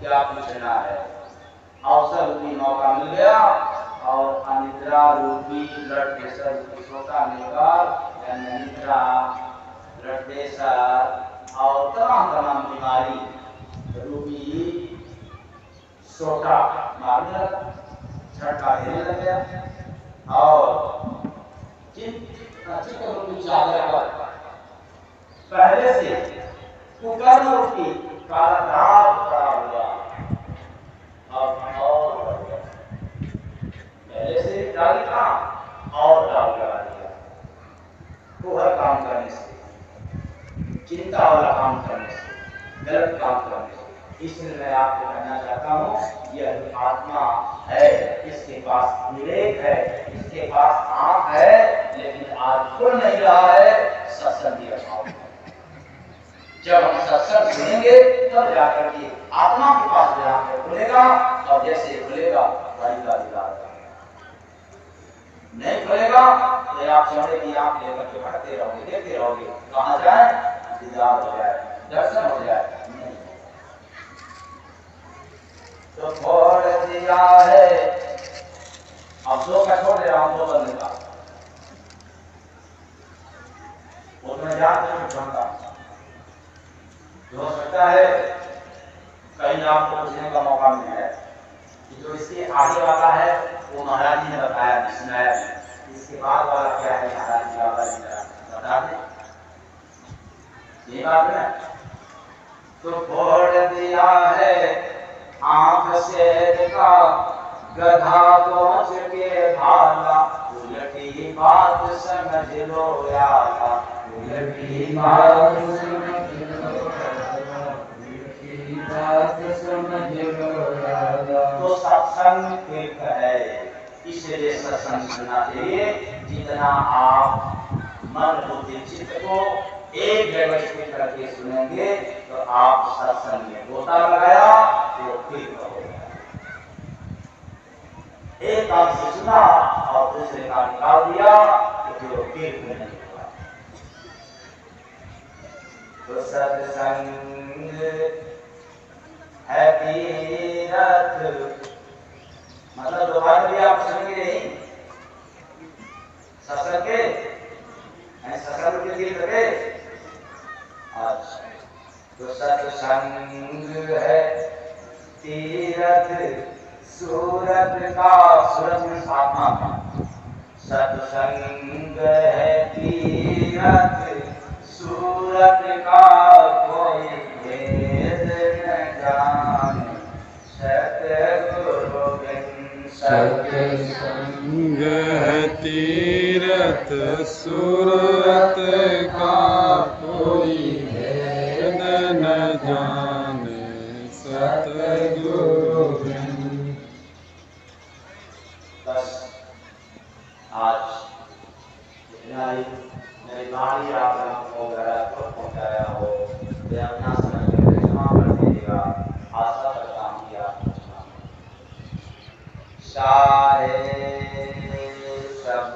क्या पूछना है, अवसर रूपी मौका मिल गया और अनिद्रा रूपी ब्लड प्रेशर रूपी सोटा लेकर, यानी अनिद्रा, ब्लड प्रेशर और तमाम बीमारी रूपी सोटा मारने लगा, झटका देने लग गया और चित्त रूपी चादर पर पहले से कुकर्म रूपी काला दाग पड़ा हुआ और पहले से डाल था और डाल लगा दिया। तो हर काम करने से, चिंता वाला काम करने से, गलत काम करने से। इसलिए मैं आपको कहना चाहता हूँ, यह आत्मा है, इसके पास विवेक है, इसके पास आँख है, लेकिन आज खुल नहीं रहा है सत्संग की अभाव। जब हम सत्संग सुनेंगे तब जाकर के आत्मा के पास जाकर खुलेगा, और जैसे खुलेगा बड़ी का दीदार नहीं खुलेगा तो आप चढ़े की आंख लेकर के भटकते रहोगे, देखते रहोगे, कहाँ जाए? दीदार हो जाए, दर्शन हो जाए। नहीं तो छोड़ दिया है, अब दो का छोड़ दे रहा हूं, दो बंदे का उसमें जान हो सकता है कहीं आपको पूछने का मौका मिल जाए कि जो इसके आगे वाला है वो महाराज जी ने बताया, सुनाया, इसके बाद वाला क्या है महाराज जी बाबा जी बता दें, ये बात है। तो फोड़ दिया है आंख से देखा, गधा पहुंच के भाला, उलटी बात समझ लो यारा, उलटी बात समझ लो, बात समझ लो यारा। तो सत्संग तीर्थ है, इसलिए सत्संग सुनना चाहिए। जितना आप मन बुद्धि चित्त को एक जगह स्थित करके सुनेंगे तो आप सत्संग में गोता लगाया तो तीर्थ हो गया। एक कान से सुना और दूसरे कान निकाल दिया तो फिर वो तीर्थ में नहीं हुआ। तो सत्संग है तीर्थ, मतलब दोबारा भी आप सुनेंगे नहीं सत्संग के, सत्संग के तीर्थ के। अच्छा, तो सत्संग है तीर्थ सूरत का, सूरत में आत्मा का, सत्संग है तीर्थ सूरत का, कोई भेद न जाने सतगुरु बिन। सत्संग है तीर्थ सूरत का, कोई भेद न जाने सतगुरु बिन। बस आज जितना ही मेरी वाणी आप लोगों को पहुंचाया हो, वे अपना समय क्षमा कर दीजिएगा। आशा करता हूँ कि आप सारे सब